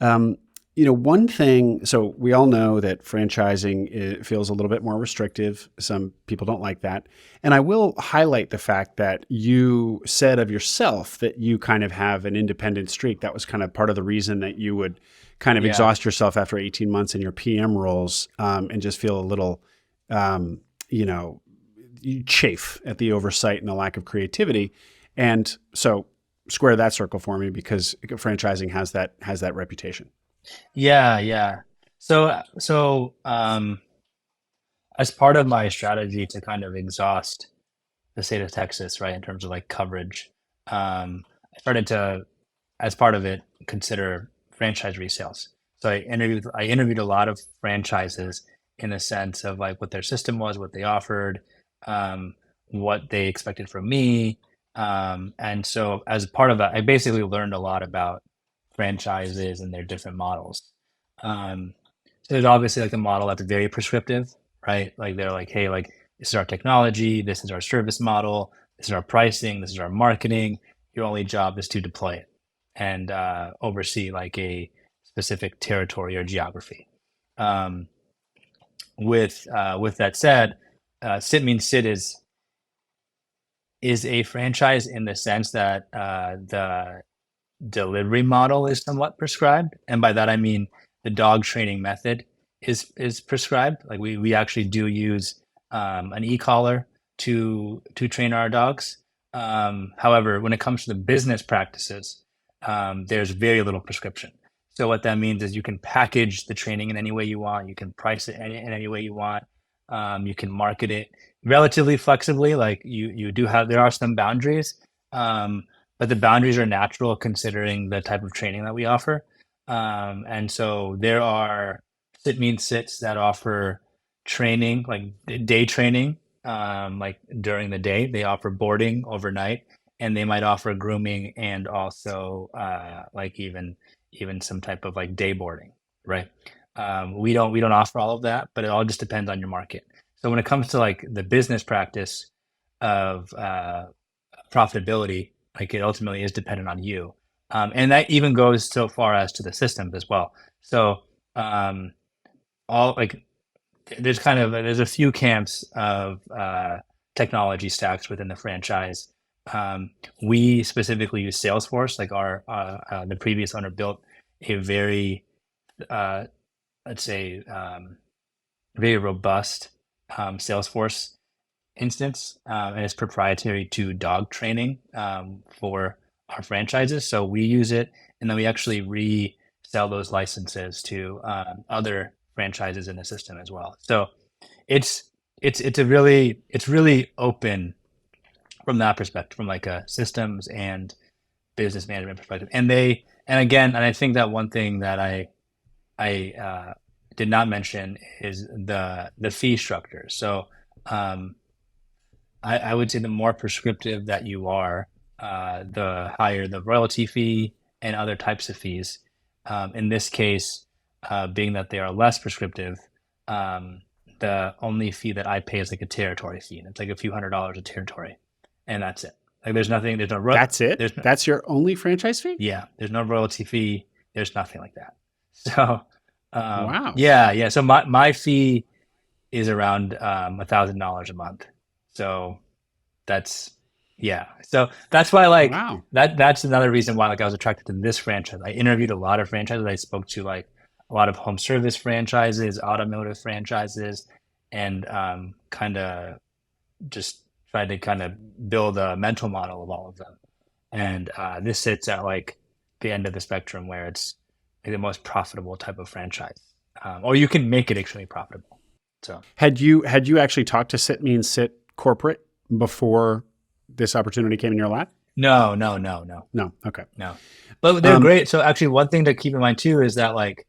Um, one thing. So we all know that franchising feels a little bit more restrictive. Some people don't like that, and I will highlight the fact that you said of yourself that you kind of have an independent streak. That was kind of part of the reason that you would kind of Yeah. exhaust yourself after 18 months in your PM roles, and just feel a little, um, you know, you chafe at the oversight and the lack of creativity. And so square that circle for me, because franchising has that reputation. Yeah. Yeah. As part of my strategy to kind of exhaust the state of Texas, right, in terms of like coverage, I started to, as part of it, consider franchise resales. So I interviewed a lot of franchises in the sense of like what their system was, what they offered, um, what they expected from me. And so as part of that, I basically learned a lot about franchises and their different models. Um, so there's obviously like a model that's very prescriptive, right? Like they're like, hey, like this is our technology, this is our service model, this is our pricing, this is our marketing. Your only job is to deploy it and oversee like a specific territory or geography. Um, with that said, Sit Means Sit is a franchise in the sense that the delivery model is somewhat prescribed, and by that I mean the dog training method is prescribed. Like we actually do use an e-collar to train our dogs. However, when it comes to the business practices, there's very little prescription. So what that means is you can package the training in any way you want. You can price it in any way you want. You can market it relatively flexibly. Like you do have, there are some boundaries, but the boundaries are natural considering the type of training that we offer. And so there are Sit Means Sits that offer training, like day training, like during the day. They offer boarding overnight, and they might offer grooming and also like even some type of like day boarding, right? We don't offer all of that, but it all just depends on your market. So when it comes to like the business practice of profitability, like it ultimately is dependent on you. And that even goes so far as to the systems as well. So um, all like there's a few camps of technology stacks within the franchise. Um, we specifically use Salesforce. Like the previous owner built a very uh, let's say very robust Salesforce instance, and it's proprietary to dog training for our franchises. So we use it, and then we actually resell those licenses to other franchises in the system as well. So it's it's really open from that perspective, from like a systems and business management perspective. And I think that one thing that I did not mention is the fee structure. So um, I would say the more prescriptive that you are, the higher the royalty fee and other types of fees. In this case, being that they are less prescriptive, um, the only fee that I pay is like a territory fee, and it's like a few $100s a territory, and that's it. Like there's nothing, That's it. there's no, That's your only franchise fee. yeah, there's no royalty fee, there's nothing like that. So Wow. yeah, yeah. So my fee is around $1,000 a month. So that's yeah. So that's why like Wow. that's another reason why like I was attracted to this franchise. I interviewed a lot of franchises. I spoke to like a lot of home service franchises, automotive franchises, and kind of just tried to kind of build a mental model of all of them. And this sits at like the end of the spectrum where it's like the most profitable type of franchise, or you can make it extremely profitable. So Had you actually talked to Sit Means Sit corporate before this opportunity came in your lap? no, no, no, no, No. Okay. no. But they're great. So actually, one thing to keep in mind too is that like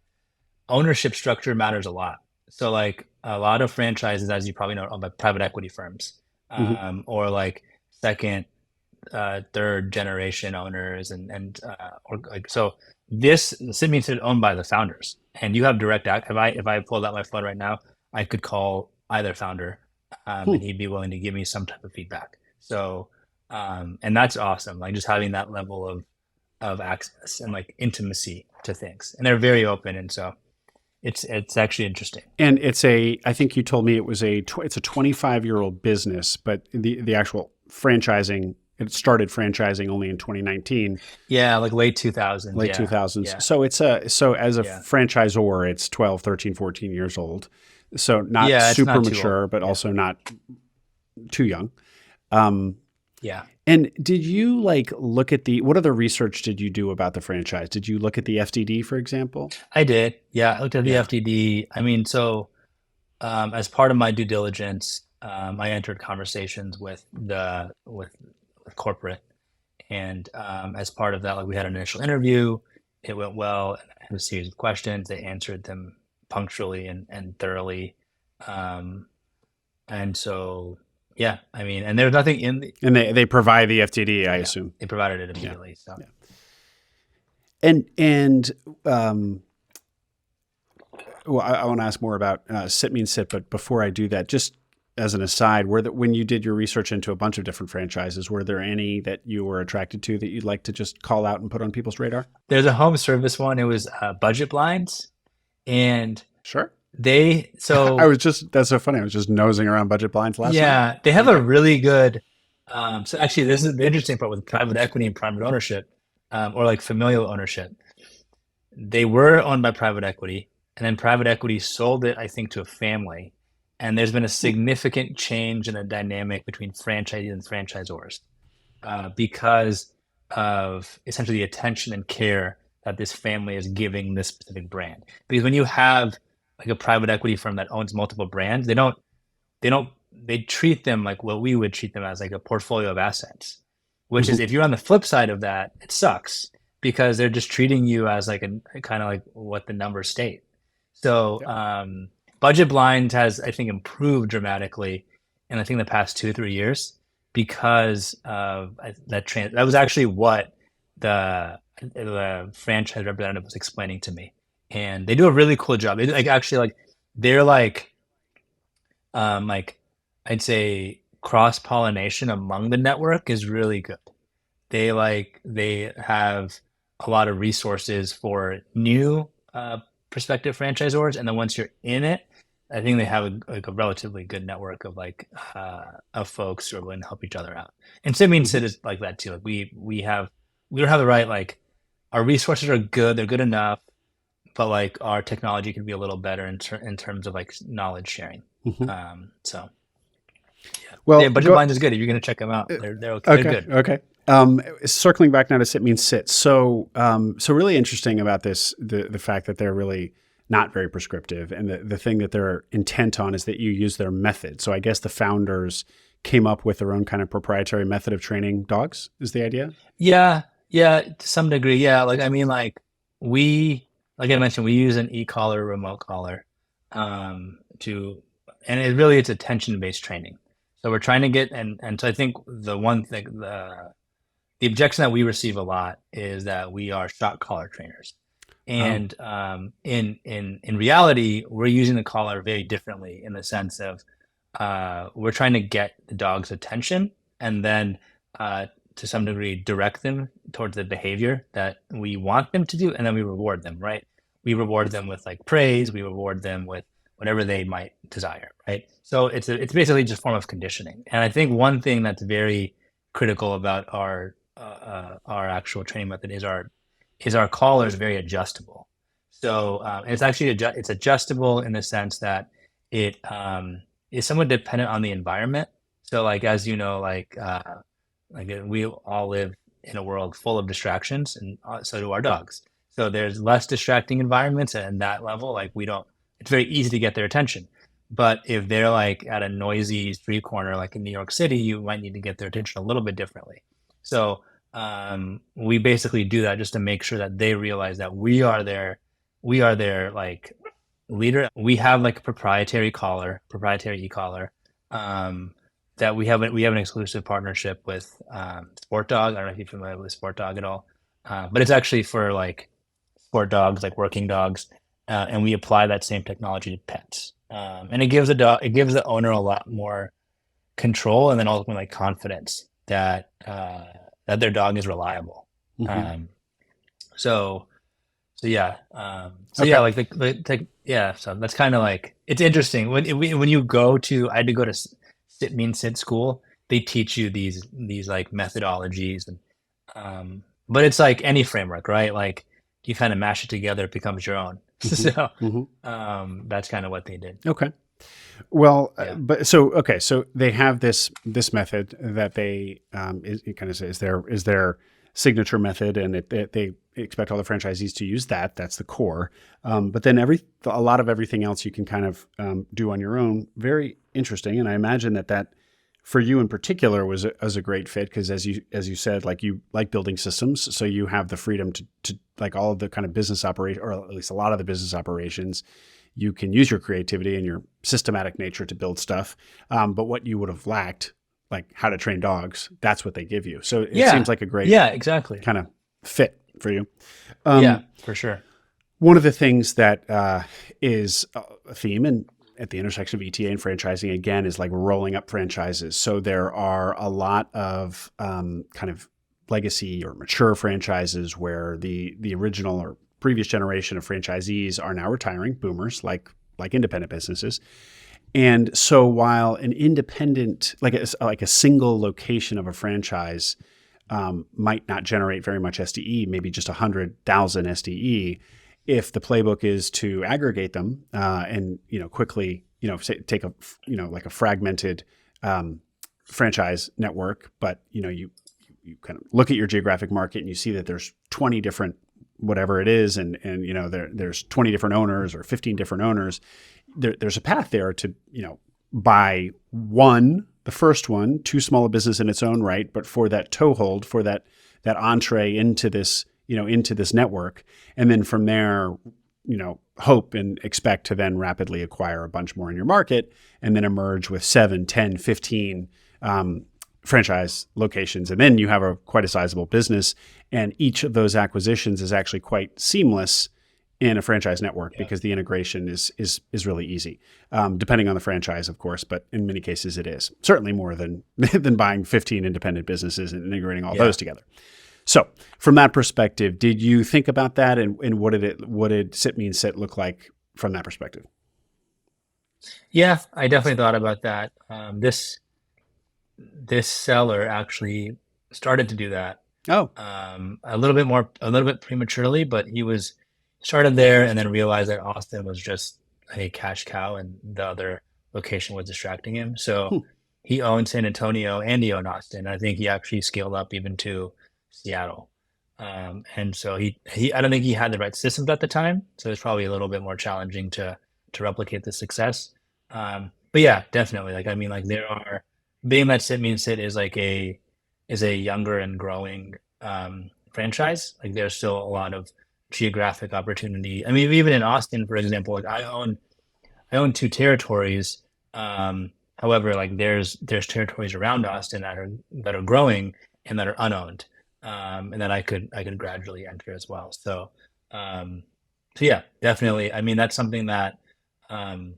ownership structure matters a lot. So like a lot of franchises, as you probably know, are owned by private equity firms, Hmm. or like second, third generation owners, or like so. This Sydney is owned by the founders, and you have direct act. If I pulled out my phone right now, I could call either founder, Hmm. and he'd be willing to give me some type of feedback. So, and that's awesome. Like just having that level of access and like intimacy to things, and they're very open, and so it's actually interesting. And I think you told me it's a 25-year-old business, but the actual franchising, it started franchising only in 2019, Yeah, like late 2000s. late Yeah, 2000s. yeah, So as a yeah, franchisor, it's 12, 13, 14 years old. So not yeah. It's super not too old. mature, but Yeah, also not too young. Um, yeah. and did you like look at what other research did you do about the franchise? Did you look at the FDD, for example? I did. Yeah, I looked at the Yeah. FDD. I mean, so as part of my due diligence, I entered conversations with corporate, and as part of that, like we had an initial interview. It went well. And I had a series of questions. They answered them punctually and thoroughly. Um, and so, yeah, I mean, and there's nothing in the, And they provide the FTD, I yeah, assume. they provided it Yeah. immediately. So. Yeah. And um, well, I want to ask more about Sit Means Sit, but before I do that, just as an aside, when you did your research into a bunch of different franchises, were there any that you were attracted to that you'd like to just call out and put on people's radar? There's a home service one. It was Budget Blinds, and Sure. they I so was just, that's so funny. I was just nosing around Budget Blinds last night. yeah, they have a Okay. really good. So actually, this is the interesting part with private equity and private ownership, or like familial ownership. They were owned by private equity, and then private equity sold it, I think, to a family. And there's been a Hmm. significant change in the dynamic between franchisees and franchisors, because of essentially the attention and care that this family is giving this specific brand. Because when you have like a private equity firm that owns multiple brands, they treat them like what we would treat them as, like a portfolio of assets. Which is, Mhm. if you're on the flip side of that, it sucks because they're just treating you as like a kind of like what the numbers state. So Yeah. Budget Blind has, I think, improved dramatically in, I think, the past 2 or 3 years because of that was actually what the franchise representative was explaining to me, and they do a really cool job. They like actually like they're like I'd say cross pollination among the network is really good. They have a lot of resources for new prospective franchisors, and then once you're in it, I think they have like a relatively good network of of folks who are willing to help each other out. And Sid Mhm. Sid is like that too. Like we don't have the right, like our resources are good, they're good enough, but like our technology could be a little better in terms of like knowledge sharing. Mhm. So yeah, Well, Budget Blinds is good if you're gonna check them out. They're okay. They're okay, good. okay. Circling back now to Sit Means Sit. So really interesting about this, the fact that they're really not very prescriptive, and the thing that they're intent on is that you use their method. So I guess the founders came up with their own kind of proprietary method of training dogs. Is the idea? Yeah, yeah, to some degree, yeah. Like I mean, we, like I mentioned, we use an e-collar, remote collar, to, and it's attention-based training. So we're trying to get, and so I think the one thing, the objection that we receive a lot is that we are shot collar trainers, Oh. and in reality, we're using the collar very differently in the sense of we're trying to get the dog's attention, and then uh, to some degree direct them towards the behavior that we want them to do, and then we reward them, right? We reward them with like praise, we reward them with whatever they might desire, right? So it's basically just a form of conditioning. And I think one thing that's very critical about our actual training method is our collar is very adjustable. So it's actually it's adjustable in the sense that it is somewhat dependent on the environment. So like as you know, like we all live in a world full of distractions, and so do our dogs. So there's less distracting environments, and that level, like we don't. It's very easy to get their attention. But if they're like at a noisy street corner, like in New York City, you might need to get their attention a little bit differently. So we basically do that just to make sure that they realize that we are their like leader. We have like a proprietary e-collar, um, that we have an exclusive partnership with Sport Dog. I don't know if you're familiar with Sport Dog at all, but it's actually for like sport dogs, like working dogs, and we apply that same technology to pets. And it gives the owner a lot more control, and then ultimately like confidence that that their dog is reliable. Hmm. Um, so yeah, Okay. like yeah. So that's kind of like it's interesting when you go to. I had to go to sit mean sit school. They teach you these like methodologies, and but it's like any framework, right? Like you kind of mash it together, it becomes your own. Hmm. So Hmm. that's kind of what they did. Okay. Well, Yeah, but so okay, so they have this method that they it kind of says is their signature method, and they expect all the franchisees to use that. That's the core. But then a lot of everything else you can kind of do on your own. Very interesting, and I imagine that for you in particular was a great fit because as you said, like you like building systems, so you have the freedom to like all of the kind of business operation, or at least a lot of the business operations you can use your creativity and your systematic nature to build stuff. But what you would have lacked, like how to train dogs, that's what they give you. So it seems yeah, like a great yeah, exactly. kind of fit for you. Yeah, Um, for sure. one of the things that is a theme and at the intersection of ETA and franchising again is like rolling up franchises. So there are a lot of kind of legacy or mature franchises where the original or previous generation of franchisees are now retiring, boomers like independent businesses. And so while an independent like a single location of a franchise might not generate very much SDE, maybe just 100,000 SDE. If the playbook is to aggregate them and quickly say, take a like a fragmented franchise network, but you kind of look at your geographic market and you see that there's 20 different whatever it is, and there's 20 different owners or 15 different owners. There's a path there to buy the first one, too small a business in its own right, but for that toehold, for that entree into this into this network, and then from there, hope and expect to then rapidly acquire a bunch more in your market, and then emerge with 7, 10, 15 franchise locations, and then you have quite a sizable business. And each of those acquisitions is actually quite seamless in a franchise network Yeah, because the integration is really easy, depending on the franchise, of course. But in many cases, it is certainly more than than buying 15 independent businesses and integrating all those yeah. together. So, from that perspective, did you think about that, and what did sit mean sit look like from that perspective? Yeah, I definitely thought about that. This seller actually started to do that Oh, a little bit prematurely, but he was started there and then realized that Austin was just a cash cow and the other location was distracting him. So hmm, he owned San Antonio and he owned Austin. I think he actually scaled up even to Seattle. And so I don't think he had the right systems at the time. So it's probably a little bit more challenging to replicate the success. But yeah, definitely. Like, I mean, like there are being that Sit Means Sit is a younger and growing franchise. Like there's still a lot of geographic opportunity. I mean, even in Austin, for example, like I own two territories. However, like there's territories around Austin that are growing and that are unowned, and that I could gradually enter as well. Um, so yeah, definitely. I mean, that's something that um,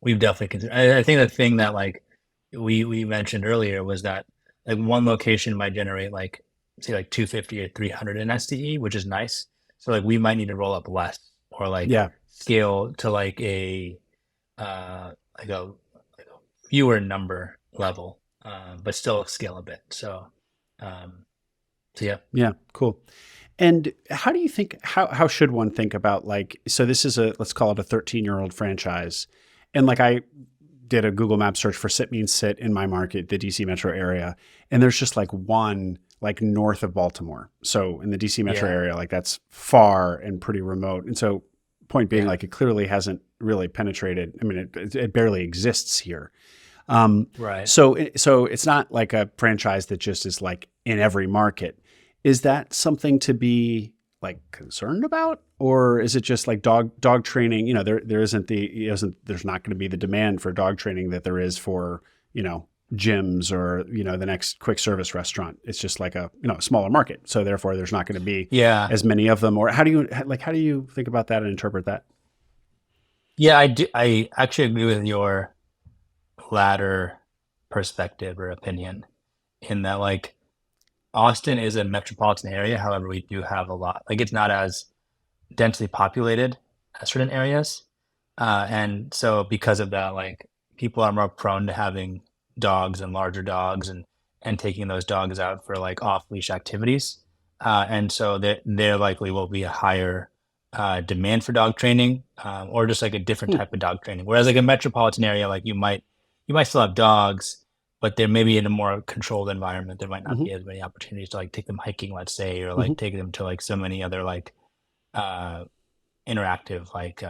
we've definitely considered. I think the thing that like we mentioned earlier was that like one location might generate like say like 250 or 300 in SDE, which is nice. So like we might need to roll up less or like yeah, scale to like a uh like a, like a fewer number level, but still scale a bit. Um, so yeah, yeah, cool. And how do you think, how should one think about like, so this is a, let's call it a 13-year-old franchise. And like I did a Google Map search for Sit Means Sit in my market, the DC metro area. And there's just like one like north of Baltimore. So in the DC metro Yeah. area, like that's far and pretty remote. And so point being Yeah. like it clearly hasn't really penetrated. I mean, it barely exists here. Um, Right. so it's not like a franchise that just is like in every market. Is that something to be like concerned about, or is it just like dog training? You know, there isn't there's not going to be the demand for dog training that there is for gyms or the next quick service restaurant. It's just like a smaller market, so therefore there's not going to be Yeah. as many of them. Or how do you think about that and interpret that? Yeah, I do. I actually agree with your latter perspective or opinion in that like Austin is a metropolitan area. However, we do have a lot, like it's not as densely populated as certain areas. And so because of that, like people are more prone to having dogs and larger dogs and taking those dogs out for like off leash activities. And so there likely will be a higher demand for dog training, or just like a different Hmm. type of dog training. Whereas like a metropolitan area, like you might still have dogs, but they're maybe in a more controlled environment. There might not Hmm. be as many opportunities to like take them hiking, let's say, or Hmm. like take them to like so many other like uh, interactive like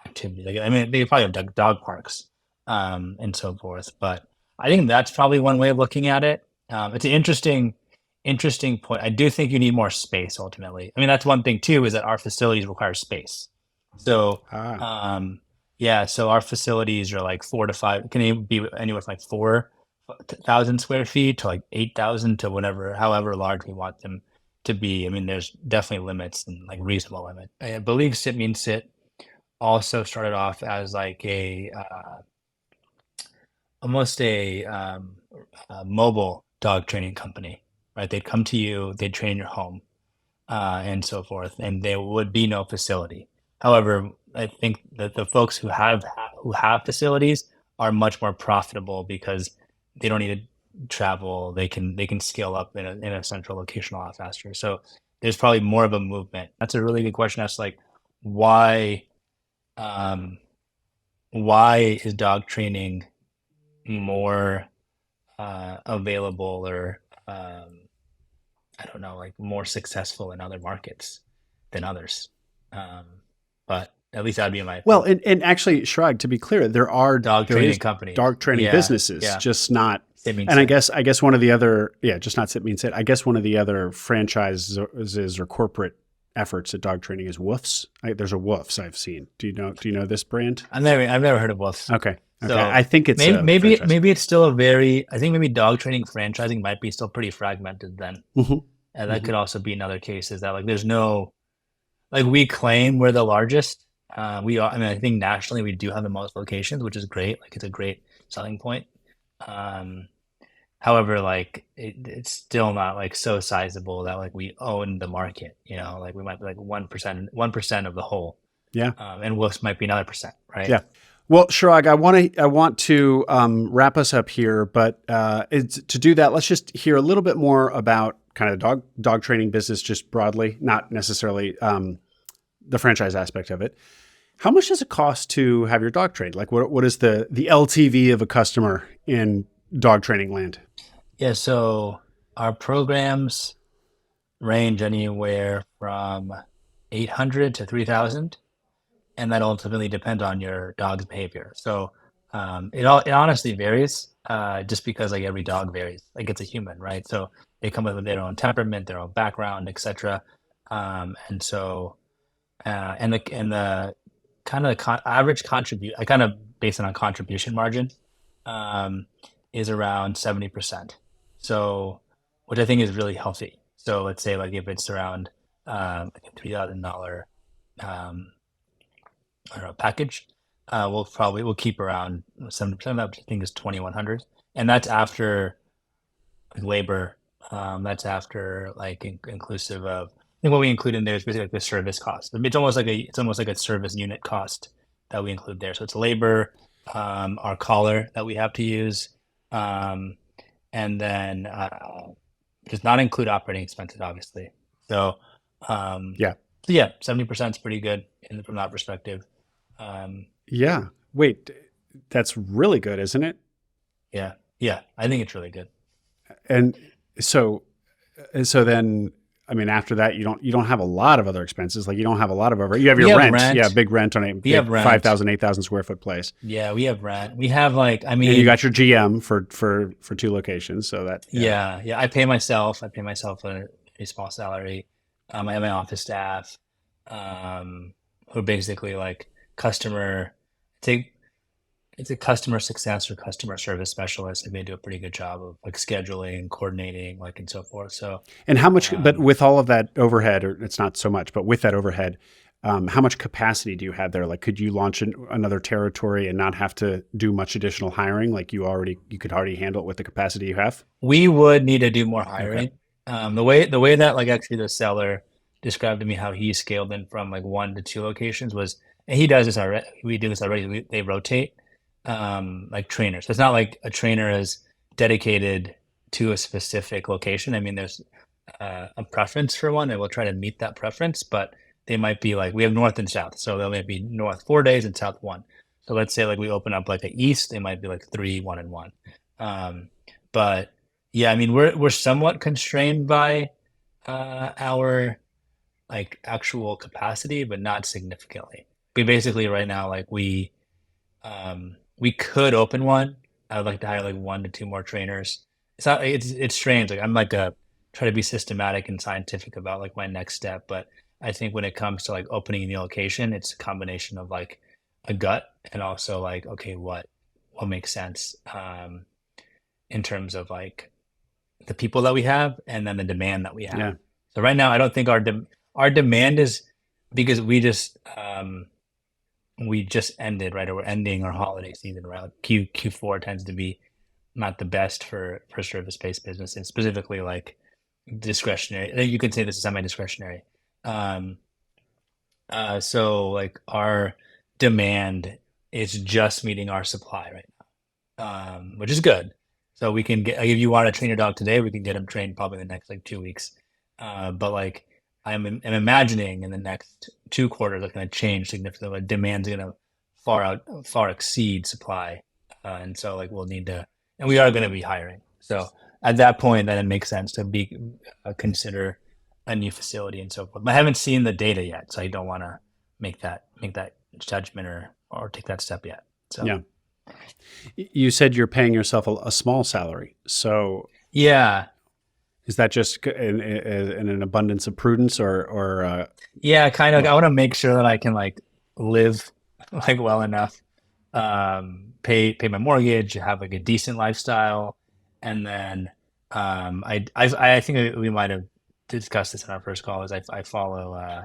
activities. Like, I mean, they probably have dog parks and so forth. But I think that's probably one way of looking at it. It's an interesting point. I do think you need more space ultimately. I mean, that's one thing too, is that our facilities require space. So Ah. yeah, so our facilities are like 4 to 5, can even be anywhere from like 4,000 square feet to like 8,000 to whatever, however large we want them to be. I mean, there's definitely limits and like reasonable limit. I believe Sit Means Sit also started off as like almost a mobile dog training company, right? They'd come to you, they'd train your home, and so forth, and there would be no facility. However, I think that the folks who have facilities are much more profitable because they don't need to travel. They can scale up in a central location a lot faster. So there's probably more of a movement. That's a really good question. That's like why um, why is dog training more available or I don't know, like more successful in other markets than others. Um, but at least that'd be my Well, opinion. and actually, Shrug, to be clear, Dog there training is companies. dog training Yeah, businesses, yeah. just not. Sit means And I sit. guess I guess one of the other, yeah, just not Sit Means Sit. I guess one of the other franchises or corporate efforts at dog training is Woofs. There's a Woofs I've seen. Do you know this brand? I've never heard of wolves. Okay, okay. So I think it's maybe a maybe franchise. maybe it's still a very. I think maybe dog training franchising might be still pretty fragmented then, Hmm. and that Hmm. could also be another case. Is that like there's no like we claim we're the largest. We are. I mean, I think nationally we do have the most locations, which is great. Like it's a great selling point. Um, However, like it's still not like so sizable that like we own the market. Like we might be like 1% of the whole, Yeah. and Wolves might be another percent, right? Yeah. Well, Shirag, I want to wrap us up here, but to do that, let's just hear a little bit more about kind of dog training business, just broadly, not necessarily the franchise aspect of it. How much does it cost to have your dog trained? Like, what is the LTV of a customer in dog training land? Yeah. So our programs range anywhere from 800 to 3,000, and that ultimately depends on your dog's behavior. So it honestly varies, just because like every dog varies. Like it's a human, right? So they come with their own temperament, their own background, etc. And so and the kind of average contribute, I kind of base it on contribution margin, um, is around 70%. So, which I think is really healthy. So let's say like if it's around like a $3,000 um, I don't know, package, we'll keep around 70% of that, which I think is 2,100, and that's after labor. That's after like inclusive of. I think what we include in there is basically like the service cost. It's almost like a service unit cost that we include there. So it's labor, our collar that we have to use, um, and then does not include operating expenses, obviously. So Yeah. So yeah, 70% is pretty good from that perspective. Um, Yeah. Wait, that's really good, isn't it? yeah, yeah, I think it's really good. And so then, I mean, after that, you don't have a lot of other expenses. Like you don't have a lot of over. You have We your have rent, yeah, rent. big rent on a We have big rent. 5,000, 8,000 square foot place, Yeah, we have rent. We have like, I and you mean, got your GM for two locations. So that, yeah, yeah, yeah. I pay myself. I pay myself a small salary. I have my office staff, who are basically like customer. Take it's a customer success or customer service specialist, and they do a pretty good job of like scheduling, coordinating, like and so forth. So, and how much? But um, with all of that overhead, or it's not so much, but with that overhead, how much capacity do you have there? Like, could you launch another territory and not have to do much additional hiring? Like you could already handle it with the capacity you have. we would need to do more Okay. hiring. The way that like actually the seller described to me how he scaled in from like 1 to 2 locations was, and he does this already. We do this already. They rotate like trainers. So it's not like a trainer is dedicated to a specific location. I mean, there's a preference for one, and we'll try to meet that preference. But they might be like we have north and south, so they might be north 4 days and south one. So let's say like we open up like the east, they might be like three, one, and one. Um, but yeah, I mean we're somewhat constrained by our like actual capacity, but not significantly. We basically right now like we could open one. I would like to hire like 1 to 2 more trainers. It's strange. Like I'm like a try to be systematic and scientific about like my next step, but I think when it comes to like opening a new location, it's a combination of like a gut and also like okay, what makes sense in terms of like the people that we have and then the demand that we have. Yeah. So right now, I don't think our demand is because we just ended, right? Or we're ending our holiday season, right? Like Q4 tends to be not the best for service-based businesses, specifically like discretionary. I think you could say this is semi-discretionary. Um, so like our demand is just meeting our supply right now, which is good. So we can get, like, if you want to train your dog today, we can get him trained probably in the next like 2 weeks. But like I'm imagining in the next 2 quarters, it's going to change significantly. Demand's going to far exceed supply, and so like we'll need to, and we are going to be hiring. So at that point, then it makes sense to be consider a new facility and so forth. But I haven't seen the data yet, so I don't want to make that judgment or take that step yet. So Yeah. You said you're paying yourself a small salary. So yeah, is that just in an abundance of prudence or yeah, kind of. Like, I what? want to make sure that I can like live like well enough, pay my mortgage, have like a decent lifestyle, and then I think we might have discussed this in our first call. Is I follow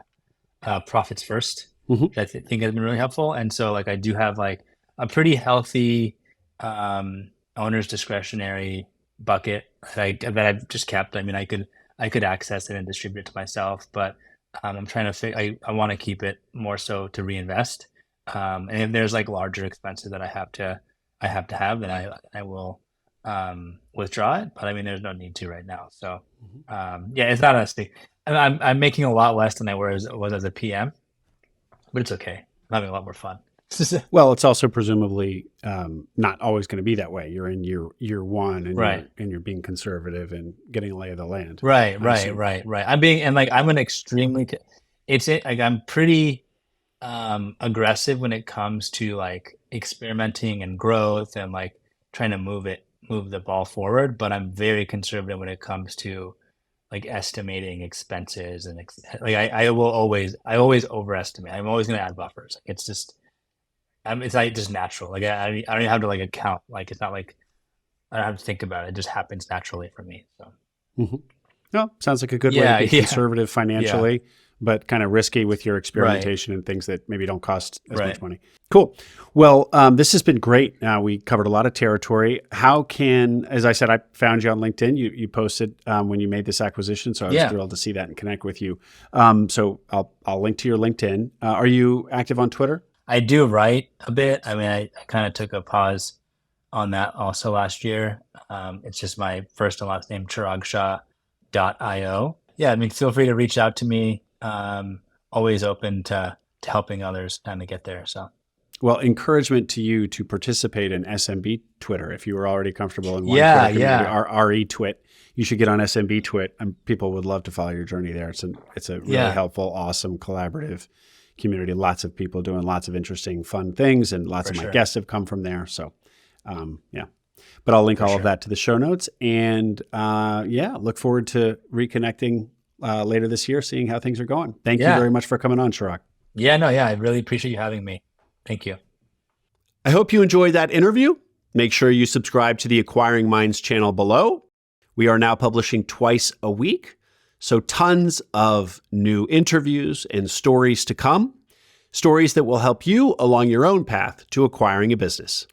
profits first, Hmm. which think has been really helpful, and so like I do have like a pretty healthy owner's discretionary bucket that I've just kept. I mean, I could access it and distribute it to myself, but I'm trying to I want to keep it more so to reinvest. And if there's like larger expenses that I have to have, then I will withdraw it. But I mean, there's no need to right now. So yeah, it's not a stick. I'm making a lot less than I was as a PM, but it's okay. I'm having a lot more fun. Well, it's also presumably not always going to be that way. You're in year one, and Right. you're being conservative and getting a lay of the land. Right, I right, assume. right, right. I'm an extremely like I'm pretty aggressive when it comes to like experimenting and growth and like trying to move the ball forward, but I'm very conservative when it comes to like estimating expenses and like I always overestimate. I'm always going to add buffers. Like it's just it's like just natural. Like I don't even have to like account. Like it's not like I don't have to think about it. It just happens naturally for me. So Hmm. No, sounds like a good way to yeah, be yeah, conservative yeah. financially, but kind of risky with your Right, experimentation and things that maybe don't cost as much right. money. Cool. Well, this has been great. We covered a lot of territory. How can, as I said, I found you on LinkedIn. You posted when you made this acquisition, so I was Yeah, thrilled to see that and connect with you. So I'll link to your LinkedIn. Are you active on Twitter? I do write a bit. I mean, I kind of took a pause on that also last year. It's just my first and last name, Chirag Shah .io. Yeah, I mean, feel free to reach out to me. always open to helping others kind of get there. So Well, encouragement to you to participate in SMB Twitter. If you were already comfortable in one yeah, Twitter community, yeah, RE Twit, you should get on SMB Twit, and people would love to follow your journey there. It's a really yeah, helpful, awesome, collaborative community. Lots of people doing lots of interesting, fun things, and lots for of my sure, guests have come from there. So, yeah. But I'll link for all of sure. that to the show notes, and yeah, look forward to reconnecting later this year, seeing how things are going. Thank you Yeah, very much for coming on, Chirag. yeah, no, yeah. I really appreciate you having me. Thank you. I hope you enjoyed that interview. Make sure you subscribe to the Acquiring Minds channel below. We are now publishing twice a week, so tons of new interviews and stories to come, stories that will help you along your own path to acquiring a business.